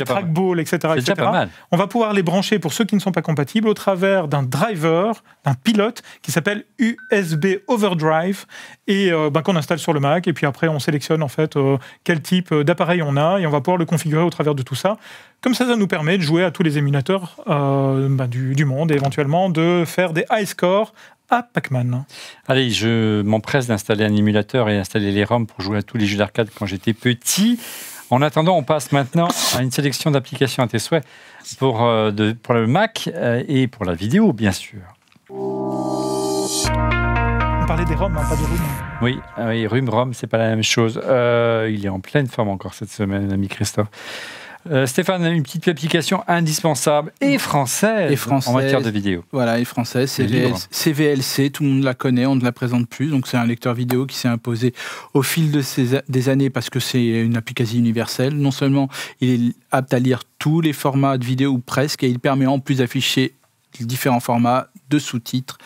trackballs, etc. C'est déjà pas mal. On va pouvoir les brancher, pour ceux qui ne sont pas compatibles, au travers d'un driver, d'un pilote, qui s'appelle USB Overdrive, et qu'on installe sur le Mac. Et puis après, on sélectionne en fait quel type d'appareil on a, et on va pouvoir le configurer au travers de tout ça. Comme ça nous permet de jouer à tous les émulateurs du monde, et éventuellement de faire des high scores à Pac-Man. Allez, je m'empresse d'installer un émulateur et d'installer les ROM pour jouer à tous les jeux d'arcade quand j'étais petit. En attendant, on passe maintenant à une sélection d'applications à tes souhaits pour le Mac et pour la vidéo, bien sûr. On parlait des ROM, pas de ROM. Oui, ROM, c'est pas la même chose. Il est en pleine forme encore cette semaine, l'ami Christophe. Stéphane a une petite application indispensable et française en matière de vidéo. Voilà, et française, CVLC, tout le monde la connaît, on ne la présente plus. Donc c'est un lecteur vidéo qui s'est imposé au fil des années parce que c'est une appli quasi universelle. Non seulement il est apte à lire tous les formats de vidéo ou presque, et il permet en plus d'afficher différents formats de sous-titres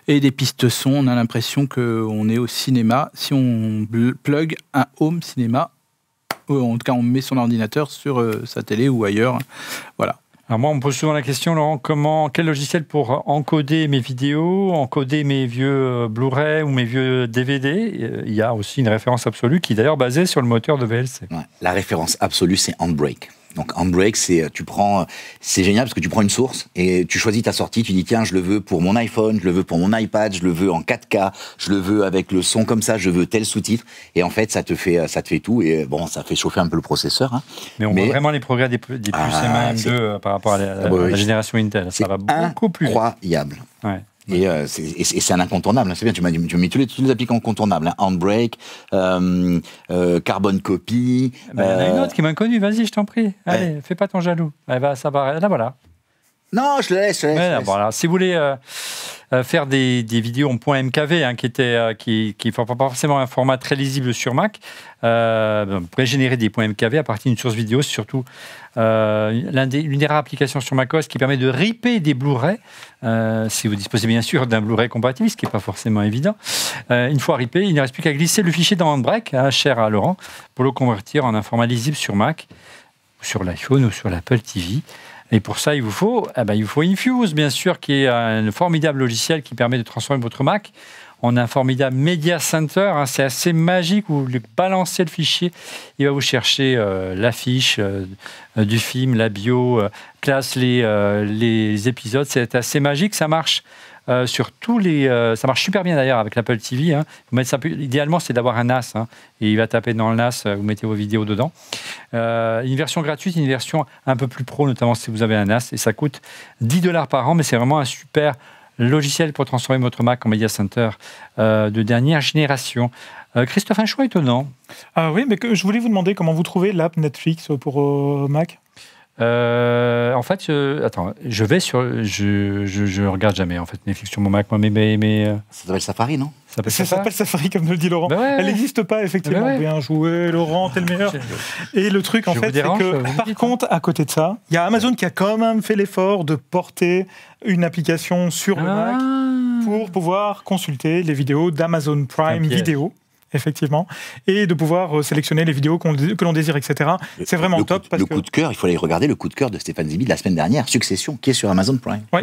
et des pistes son. On a l'impression qu'on est au cinéma si on plug un home cinéma. En tout cas, on met son ordinateur sur sa télé ou ailleurs. Voilà. Alors moi, on me pose souvent la question, Laurent, quel logiciel pour encoder mes vidéos, encoder mes vieux Blu-ray ou mes vieux DVD ? Il y a aussi une référence absolue qui est d'ailleurs basée sur le moteur de VLC. Ouais, la référence absolue, c'est Handbrake. Donc Handbrake, c'est génial parce que tu prends une source et tu choisis ta sortie, tu dis tiens, je le veux pour mon iPhone, je le veux pour mon iPad, je le veux en 4K, je le veux avec le son comme ça, je veux tel sous-titre, et en fait ça te fait tout, et bon, ça fait chauffer un peu le processeur. Hein. Mais on voit vraiment les progrès des puces M1 par rapport à la génération Intel, ça va beaucoup plus vite. Incroyable. Ouais. Et c'est un incontournable. C'est bien, tu m'as mis tous les applications incontournables. Hein. Handbrake, Carbon Copy. Il y en a une autre qui m'a connu. Vas-y, je t'en prie. Allez, fais pas ton jaloux. Ça va. Là, voilà. Non, je le laisse. Voilà. Si vous voulez faire des vidéos en .mkv, hein, qui ne font pas forcément un format très lisible sur Mac, vous pouvez générer des .mkv à partir d'une source vidéo. C'est surtout l'une des rares applications sur macOS qui permet de ripper des Blu-ray, si vous disposez bien sûr d'un Blu-ray compatible, ce qui n'est pas forcément évident. Une fois rippé, il ne reste plus qu'à glisser le fichier dans Handbrake, cher à Laurent, pour le convertir en un format lisible sur Mac, ou sur l'iPhone ou sur l'Apple TV. Et pour ça, il vous faut Infuse, bien sûr, qui est un formidable logiciel qui permet de transformer votre Mac en un formidable Media Center. Hein, c'est assez magique. Vous balancez le fichier, il va vous chercher l'affiche du film, la bio, classe les épisodes. C'est assez magique. Ça marche sur tous les. Ça marche super bien d'ailleurs avec l'Apple TV. Hein. Vous mettez ça, idéalement, c'est d'avoir un NAS. Hein, et il va taper dans le NAS, vous mettez vos vidéos dedans. Une version gratuite, une version un peu plus pro, notamment si vous avez un NAS. Et ça coûte $10 par an, mais c'est vraiment un super logiciel pour transformer votre Mac en Media Center de dernière génération. Christophe, un choix étonnant. Oui, mais je voulais vous demander comment vous trouvez l'app Netflix pour Mac. En fait, attends, je regarde jamais en fait Netflix sur mon Mac, moi, mais ça s'appelle Safari, non? Ça s'appelle Safari, comme le dit Laurent. Ben ouais. Elle n'existe pas, effectivement. Bien joué, Laurent, t'es le meilleur. Et le truc, en fait, c'est que, par contre, à côté de ça, il y a Amazon qui a quand même fait l'effort de porter une application sur le Mac pour pouvoir consulter les vidéos d'Amazon Prime Video. Effectivement, et de pouvoir sélectionner les vidéos que l'on désire, etc. C'est vraiment top. Coup de cœur, il faut aller regarder le coup de cœur de Stéphane Zibi de la semaine dernière, Succession, qui est sur Amazon Prime. Oui,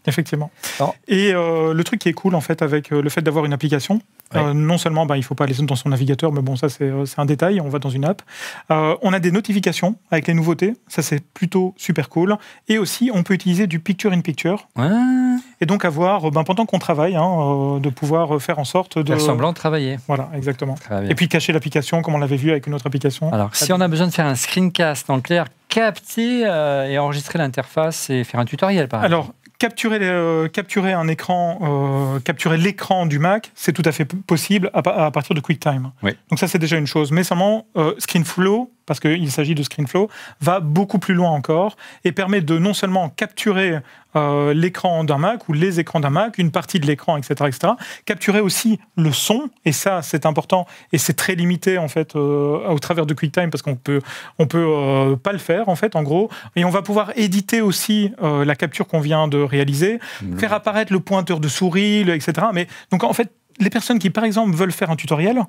effectivement. Et le truc qui est cool, en fait, avec le fait d'avoir une application, non seulement il ne faut pas aller dans son navigateur, mais bon, ça c'est un détail, on va dans une app. On a des notifications avec les nouveautés, ça c'est plutôt super cool. Et aussi, on peut utiliser du picture-in-picture. Et donc avoir, pendant qu'on travaille, de pouvoir faire en sorte de... Faire semblant de travailler. Voilà, exactement. Et puis cacher l'application, comme on l'avait vu avec une autre application. Alors, si on a besoin de faire un screencast, en clair, capter et enregistrer l'interface et faire un tutoriel, par exemple. Alors, capturer un écran, capturer l'écran du Mac, c'est tout à fait possible à partir de QuickTime. Oui. Donc ça, c'est déjà une chose. Mais seulement, ScreenFlow, parce qu'il s'agit de ScreenFlow, va beaucoup plus loin encore et permet de non seulement capturer l'écran d'un Mac ou les écrans d'un Mac, une partie de l'écran, etc., capturer aussi le son, et ça, c'est important, et c'est très limité, en fait, au travers de QuickTime, parce qu'on peut pas le faire, en fait, en gros, et on va pouvoir éditer aussi la capture qu'on vient de réaliser, faire apparaître le pointeur de souris, etc. Mais, donc, en fait, les personnes qui, par exemple, veulent faire un tutoriel,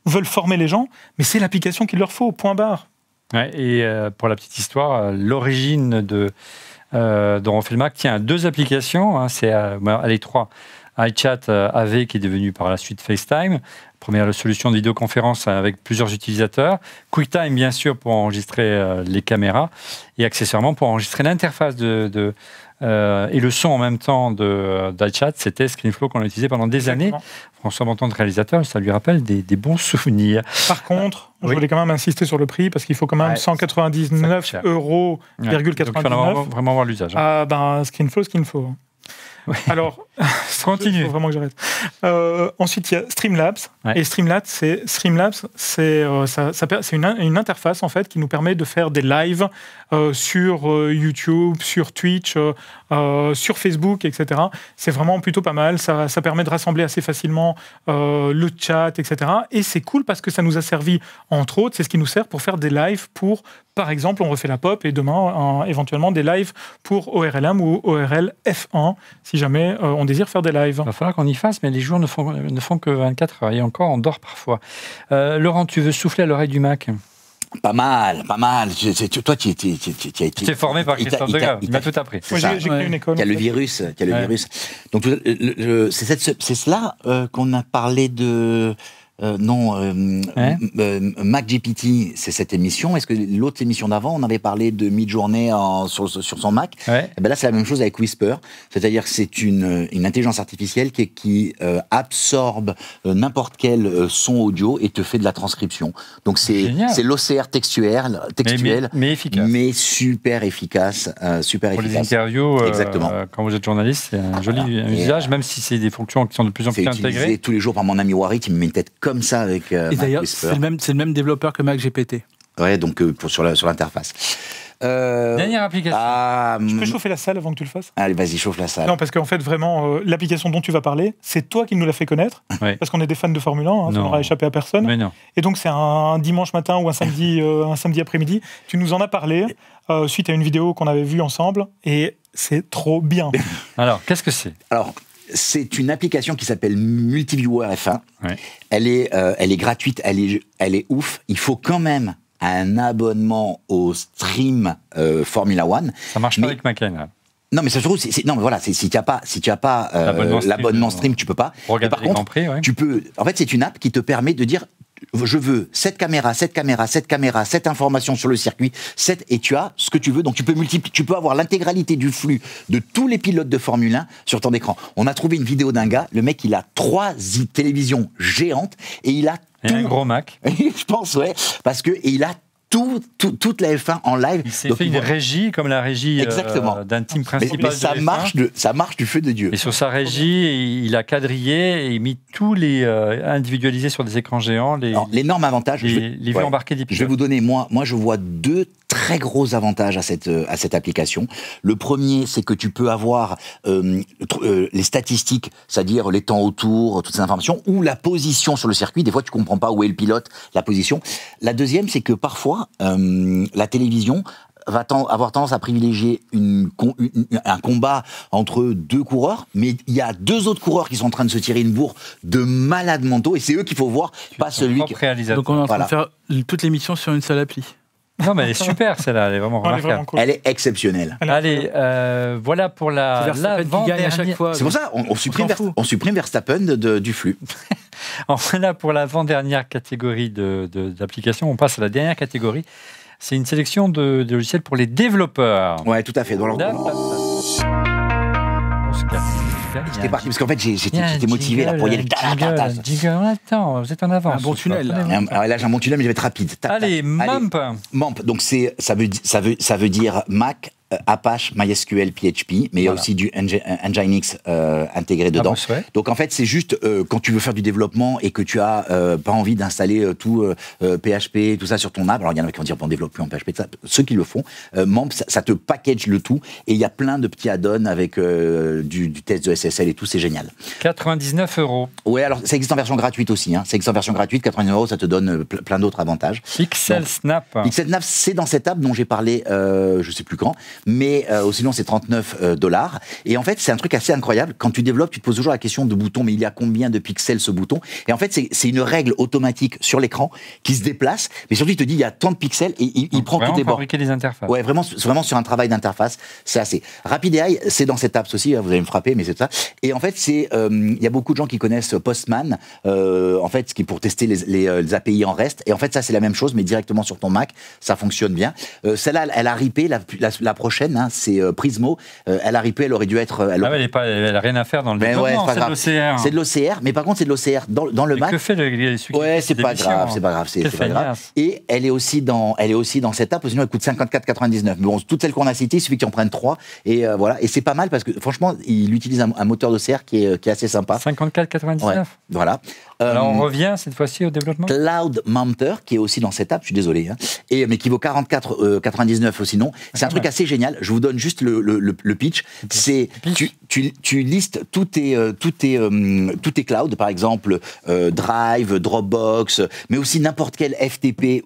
veulent former les gens, mais c'est l'application qu'il leur faut, point barre. Ouais, et pour la petite histoire, l'origine dont on fait le Mac tient à 2 applications, hein, c'est les 3. iChat AV qui est devenu par la suite FaceTime, première solution de vidéoconférence avec plusieurs utilisateurs, QuickTime bien sûr pour enregistrer les caméras et accessoirement pour enregistrer l'interface et le son en même temps d'iChat, c'était ScreenFlow qu'on a utilisé pendant des années. François Bontemps, de réalisateur, ça lui rappelle des bons souvenirs. Par contre, je voulais quand même insister sur le prix parce qu'il faut quand même 199,99 €. Donc il faut vraiment avoir l'usage. ScreenFlow. Ouais. Alors, continue. Il faut vraiment que j'arrête. Ensuite, il y a Streamlabs. Et Streamlabs, c'est une interface en fait qui nous permet de faire des lives sur YouTube, sur Twitch, sur Facebook, etc. C'est vraiment plutôt pas mal. Ça permet de rassembler assez facilement le chat, etc. Et c'est cool parce que ça nous a servi, entre autres, c'est ce qui nous sert pour faire des lives pour, par exemple, on refait la pop et demain, éventuellement, des lives pour ORLM ou ORL F1, si jamais on désire faire des lives. Il va falloir qu'on y fasse, mais les jours ne font que 24 heures et encore, on dort parfois. Laurent, tu veux souffler à l'oreille du Mac ? Pas mal. Toi, tu es formé par Christophe Degrave, il m'a tout appris. J'ai créé une école. Il y a le virus. Donc, c'est cela qu'on a parlé de MacGPT, c'est cette émission. Est-ce que l'autre émission d'avant, on avait parlé de Midjourney sur son Mac? Ouais. Et ben là, c'est la même chose avec Whisper. C'est-à-dire que c'est une intelligence artificielle qui absorbe n'importe quel son audio et te fait de la transcription. Donc c'est l'OCR textuel, mais efficace. Mais super efficace. Pour les interviews, exactement. Quand vous êtes journaliste, c'est un joli usage, même si c'est des fonctions qui sont de plus en plus intégrées. C'est utilisé tous les jours par mon ami Warit, il me met une tête comme ça avec et d'ailleurs, c'est le même développeur que MacGPT. Ouais, donc sur l'interface. Dernière application. Je peux chauffer la salle avant que tu le fasses? Allez, vas-y, chauffe la salle. Non, parce qu'en fait, vraiment, l'application dont tu vas parler, c'est toi qui nous l'as fait connaître, parce qu'on est des fans de Formule 1, ça n'aura échappé à personne. Mais non. Et donc, c'est un dimanche matin ou un samedi après-midi. Tu nous en as parlé suite à une vidéo qu'on avait vue ensemble, et c'est trop bien. Alors, qu'est-ce que c'est? Alors, c'est une application qui s'appelle Multiviewer F1. Ouais. Elle est gratuite, elle est ouf. Il faut quand même un abonnement au stream Formula One. Ça marche pas avec McLaren, là. Non, mais ça se trouve, non, mais voilà, si tu as pas l'abonnement stream, tu peux pas. Mais par contre, tu peux. En fait, c'est une app qui te permet de dire, je veux cette caméra, cette information sur le circuit, et tu as ce que tu veux. Donc tu peux avoir l'intégralité du flux de tous les pilotes de Formule 1 sur ton écran. On a trouvé une vidéo d'un gars, le mec, il a 3 télévisions géantes et il a un gros Mac. Je pense, ouais, parce que il a toute la F1 en live. Il s'est fait une régie comme la régie d'un team principal. Mais ça marche du feu de Dieu. Et sur sa régie, il a quadrillé et mis tous les individualisés sur des écrans géants. L'énorme avantage. Les vues embarquées des pilotes. Je vais vous donner, moi je vois 2 très gros avantages à cette application. Le premier, c'est que tu peux avoir les statistiques, c'est-à-dire les temps autour, toutes ces informations, ou la position sur le circuit. Des fois, tu comprends pas où est le pilote, la position. La deuxième, c'est que parfois, la télévision va avoir tendance à privilégier un combat entre 2 coureurs, mais il y a 2 autres coureurs qui sont en train de se tirer une bourre de malades mentaux, et c'est eux qu'il faut voir, pas celui qui... Donc on est en train de faire toute l'émission sur une seule appli. Non, mais elle est super, celle-là, elle est vraiment remarquable. Cool. Elle est exceptionnelle. Allez, voilà pour l'avant-dernière... à chaque fois. C'est pour ça, on supprime Verstappen du flux. Voilà pour l'avant-dernière catégorie d'applications. On passe à la dernière catégorie. C'est une sélection de logiciels pour les développeurs. Ouais, tout à fait. J'étais parti parce qu'en fait j'étais motivé là, pour y aller. Attends, vous êtes en avance. Un bon tunnel. Là j'ai un bon tunnel mais je vais être rapide. Allez, MAMP. MAMP, donc ça veut dire Mac, Apache, MySQL, PHP, mais il y a aussi du Nginx intégré dedans. Donc en fait, c'est juste quand tu veux faire du développement et que tu as pas envie d'installer tout PHP, tout ça sur ton app. Alors il y en a qui vont dire on développe plus en PHP, ça. Ceux qui le font, MAMP, ça te package le tout et il y a plein de petits add-ons avec du test de SSL et tout, c'est génial. 99 €. Ouais, alors ça existe en version gratuite aussi. Ça existe en version gratuite, 99 €, ça te donne plein d'autres avantages. Pixel Snap, c'est dans cette app dont j'ai parlé, je sais plus quand. Mais sinon c'est $39. Et en fait c'est un truc assez incroyable. Quand tu développes, tu te poses toujours la question de bouton, mais il y a combien de pixels ce bouton? Et en fait c'est une règle automatique sur l'écran qui se déplace, mais surtout il te dit il y a tant de pixels et il prend tous tes bords. Fabriquer des interfaces. Ouais, vraiment sur un travail d'interface, c'est assez. RapidAI, c'est dans cette app aussi, vous allez me frapper, mais c'est ça. Et en fait il y a beaucoup de gens qui connaissent Postman, en fait, qui est pour tester les API en REST. Et en fait ça c'est la même chose, mais directement sur ton Mac, ça fonctionne bien. Celle-là, elle a ripé la prochaine, c'est Prismo. Elle a ripé, elle aurait dû être... Elle a rien à faire dans le développement, c'est de l'OCR. C'est de l'OCR, mais par contre c'est de l'OCR dans le Mac. Que fait Ouais, c'est pas grave, c'est pas grave. Et elle est aussi dans cette app, sinon elle coûte 54,99. Mais bon, toutes celles qu'on a citées, il suffit que tu en prennes 3. Et voilà, et c'est pas mal parce que franchement, il utilise un moteur d'OCR qui est assez sympa. 54,99. Ouais, voilà. Alors on revient cette fois-ci au développement. Cloud Mounter, qui est aussi dans cette app, je suis désolé, mais qui vaut 44,99 aussi non. C'est un truc assez génial. Je vous donne juste le pitch. C'est tu listes tous tes clouds, par exemple Drive, Dropbox, mais aussi n'importe quel FTP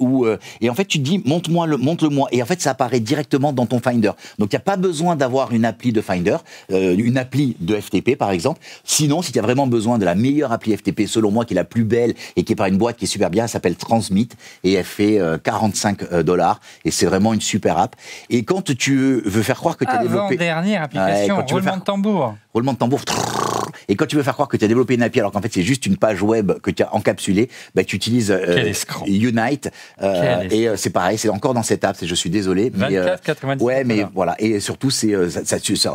et en fait tu te dis montre-le-moi et en fait ça apparaît directement dans ton Finder. Donc il n'y a pas besoin d'avoir une appli de Finder, une appli de FTP par exemple. Sinon, si tu as vraiment besoin de la meilleure appli FTP, selon moi, qui est la plus belle et qui est par une boîte qui est super bien, elle s'appelle Transmit et elle fait $45 et c'est vraiment une super app. Et quand tu veux faire croire que tu as développé... Avant-dernière application, roulement de tambour. Roulement de tambour. Et quand tu veux faire croire que tu as développé une API alors qu'en fait c'est juste une page web que tu as encapsulée, tu utilises Unite. Et c'est pareil, c'est encore dans cette app. Je suis désolé. 24,99. Ouais, mais voilà. Et surtout, ça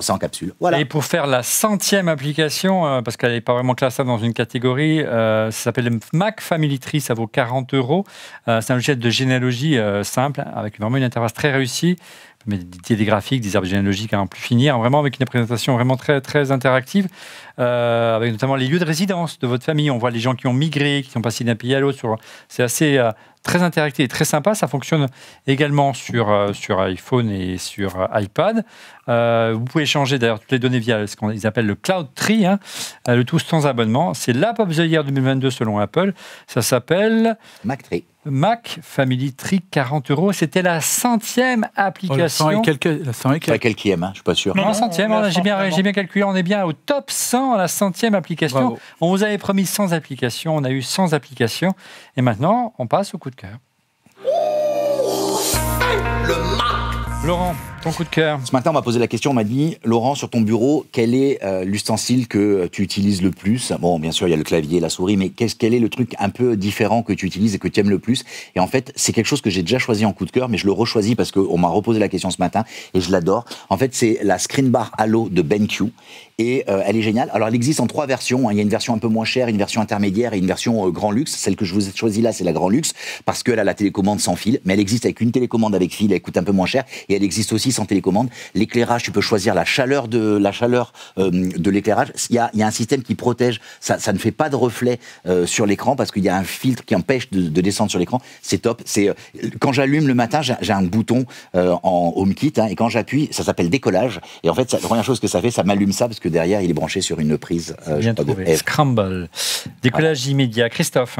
encapsule. Voilà. Et pour faire la 100e application, parce qu'elle n'est pas vraiment classée dans une catégorie, ça s'appelle Mac Family Tree, ça vaut 40 €. C'est un logiciel de généalogie simple, avec vraiment une interface très réussie. Mais des graphiques, des arbres généalogiques à en plus finir, vraiment avec une présentation vraiment très, très interactive, avec notamment les lieux de résidence de votre famille. On voit les gens qui ont migré, qui sont passés d'un pays à l'autre. C'est assez très interactif et très sympa. Ça fonctionne également sur iPhone et sur iPad. Vous pouvez changer d'ailleurs toutes les données via ce qu'ils appellent le Cloud Tree, le tout sans abonnement. C'est l'App of the Year 2022 selon Apple. Ça s'appelle Mac Tree. Mac Family Tree, 40 €. C'était la 100e application. La 100e, je suis pas sûr. Non, la 100e, j'ai bien calculé. On est bien au top 100 à la 100e application. Bravo. On vous avait promis 100 applications. On a eu 100 applications. Et maintenant, on passe au coup de cœur. Laurent, ton coup de cœur. Ce matin, on m'a posé la question, on m'a dit, Laurent, sur ton bureau, quel est l'ustensile que tu utilises le plus? Bon, bien sûr, il y a le clavier, la souris, mais quel est le truc un peu différent que tu utilises et que tu aimes le plus? Et en fait, c'est quelque chose que j'ai déjà choisi en coup de cœur, mais je le rechoisis parce qu'on m'a reposé la question ce matin et je l'adore. En fait, c'est la Screen Bar Halo de BenQ. Et elle est géniale. Alors, elle existe en 3 versions. Il y a une version un peu moins chère, une version intermédiaire et une version grand luxe. Celle que je vous ai choisie là, c'est la grand luxe parce qu'elle a la télécommande sans fil. Mais elle existe avec une télécommande avec fil. Elle coûte un peu moins cher. Et elle existe aussi sans télécommande. L'éclairage, tu peux choisir la chaleur de l'éclairage. Il y a un système qui protège. Ça ne fait pas de reflet sur l'écran parce qu'il y a un filtre qui empêche de descendre sur l'écran. C'est top. Quand j'allume le matin, j'ai un bouton en HomeKit et quand j'appuie, ça s'appelle décollage. Et en fait, la première chose que ça fait, ça m'allume ça parce que derrière, il est branché sur une prise. Bien trouvé. Scramble. Décollage immédiat. Christophe.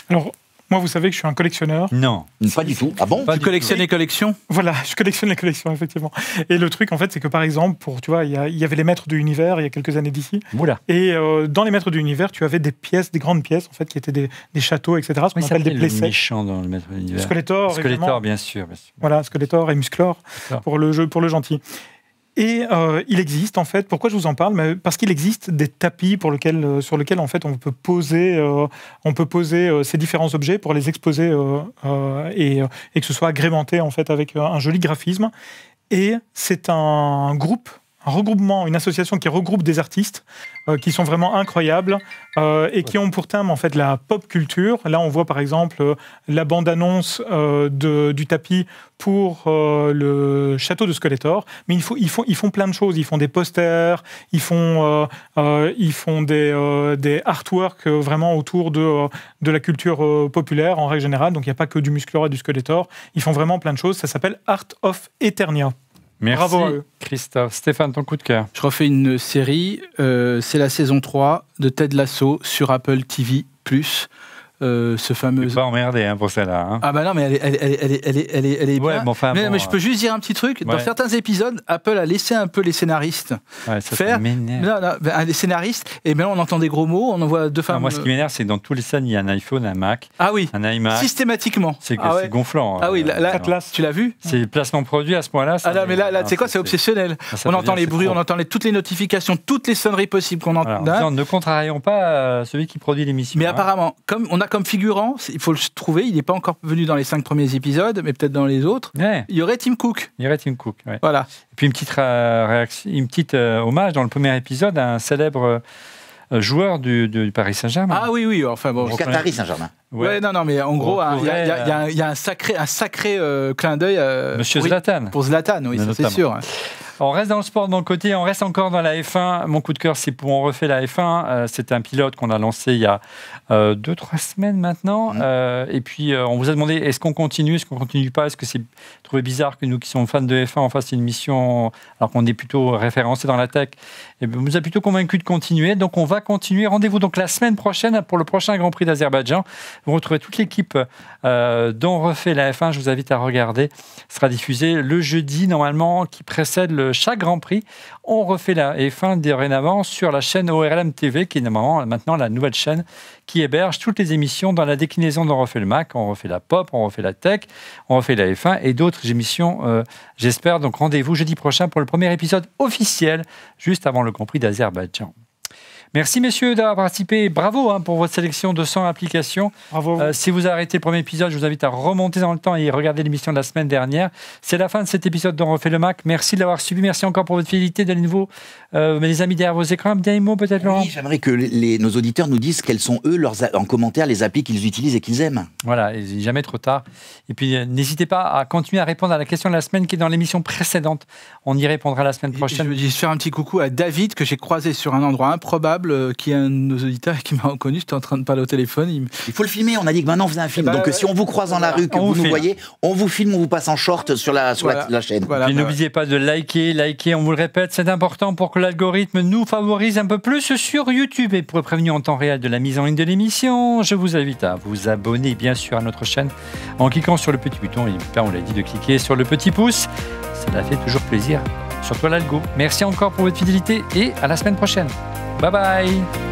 Alors, moi, vous savez que je suis un collectionneur. Non. Pas du tout. Ah bon? Tu collectionnes les collections? Voilà, je collectionne les collections, effectivement. Et le truc, en fait, c'est que par exemple, tu vois, il y avait les maîtres de l'univers il y a quelques années d'ici. Oula. Et dans les maîtres de l'univers, tu avais des pièces, des grandes pièces, en fait, qui étaient des châteaux, etc. Ce qu'on appelle des playsets. Le méchant dans le maître de l'univers. Skeletor, bien sûr. Voilà, Skeletor et Musclor pour le gentil. Et il existe, en fait, pourquoi je vous en parle? Parce qu'il existe des tapis sur lesquels en fait, on peut poser ces différents objets pour les exposer et que ce soit agrémenté en fait, avec un joli graphisme. Et c'est un regroupement, une association qui regroupe des artistes qui sont vraiment incroyables et qui ont pour thème en fait la pop culture. Là, on voit par exemple la bande-annonce du tapis pour le château de Skeletor. Mais ils font plein de choses. Ils font des posters, ils font des artworks vraiment autour de la culture populaire en règle générale. Donc il n'y a pas que du Musclor et du Skeletor. Ils font vraiment plein de choses. Ça s'appelle Art of Eternia. Merci, bravo à eux. Christophe. Stéphane, ton coup de cœur. Je refais une série, c'est la saison 3 de Ted Lasso sur Apple TV+. Ce fameux... Je suis pas emmerdé pour celle-là. Ah bah non, mais elle est ouais, bien. Mais, enfin, mais je peux juste dire un petit truc. Dans certains épisodes, Apple a laissé un peu les scénaristes faire. Les scénaristes, et maintenant on entend des gros mots, on en voit deux femmes. Moi, ce qui m'énerve, c'est que dans tous les scènes, il y a un iPhone, un Mac, un iMac. Systématiquement. C'est gonflant. Ah oui, là tu l'as vu? C'est le placement produit à ce point-là. Ah non, mais là tu sais quoi, c'est obsessionnel. On entend les bruits, on entend toutes les notifications, toutes les sonneries possibles qu'on entend. Ne contrarions pas celui qui produit l'émission. Mais apparemment, on a comme figurant, il faut le trouver, il n'est pas encore venu dans les 5 premiers épisodes, mais peut-être dans les autres. Ouais. Il y aurait Tim Cook. Ouais. Voilà. Et puis une petite hommage dans le premier épisode à un célèbre joueur du Paris Saint-Germain. Ah oui, enfin bon. Qatari Saint-Germain. Ouais, non, mais en gros, il y a un sacré clin d'œil. Monsieur Zlatan. Pour Zlatan, oui, ça c'est sûr. On reste dans le sport de mon côté, on reste encore dans la F1. Mon coup de cœur, c'est pour On refait la F1. C'est un pilote qu'on a lancé il y a 2-3 semaines maintenant. Et puis, on vous a demandé, est-ce qu'on continue pas? Est-ce que c'est trouvé bizarre que nous qui sommes fans de F1, on fasse une mission alors qu'on est plutôt référencé dans la tech? Et bien, on nous a plutôt convaincu de continuer. Donc, on va continuer. Rendez-vous donc la semaine prochaine pour le prochain Grand Prix d'Azerbaïdjan. Vous retrouvez toute l'équipe dont on refait la F1. Je vous invite à regarder. Ce sera diffusé le jeudi, normalement, qui précède chaque Grand Prix. On refait la F1 dorénavant sur la chaîne ORLM TV, qui est normalement maintenant la nouvelle chaîne qui héberge toutes les émissions dans la déclinaison d'On refait le Mac. On refait la pop, on refait la tech, on refait la F1 et d'autres émissions, j'espère. Donc rendez-vous jeudi prochain pour le premier épisode officiel, juste avant le Grand Prix d'Azerbaïdjan. Merci messieurs d'avoir participé. Bravo pour votre sélection de 100 applications. Bravo. Si vous avez arrêté le premier épisode, je vous invite à remonter dans le temps et regarder l'émission de la semaine dernière. C'est la fin de cet épisode d'On refait le Mac. Merci de l'avoir suivi. Merci encore pour votre fidélité. De nouveau, mes amis derrière vos écrans, un dernier mot peut-être, Laurent. Oui, j'aimerais que nos auditeurs nous disent quels sont eux en commentaire les applis qu'ils utilisent et qu'ils aiment. Voilà, il n'est jamais trop tard. Et puis n'hésitez pas à continuer à répondre à la question de la semaine qui est dans l'émission précédente. On y répondra la semaine prochaine. Je veux juste faire un petit coucou à David que j'ai croisé sur un endroit improbable, qui est un de nos auditeurs qui m'a reconnu. J'étais en train de parler au téléphone. Il faut le filmer. On a dit que maintenant on faisait un film. Donc si on vous croise dans la rue, que vous nous voyez, on vous filme, on vous passe en short sur la chaîne. Voilà, n'oubliez pas de liker. On vous le répète, c'est important pour que l'algorithme nous favorise un peu plus sur YouTube. Et pour être prévenu en temps réel de la mise en ligne de l'émission, je vous invite à vous abonner bien sûr à notre chaîne en cliquant sur le petit bouton. Et là, on l'a dit, de cliquer sur le petit pouce. Cela fait toujours plaisir, surtout à l'algo. Merci encore pour votre fidélité et à la semaine prochaine. Bye bye.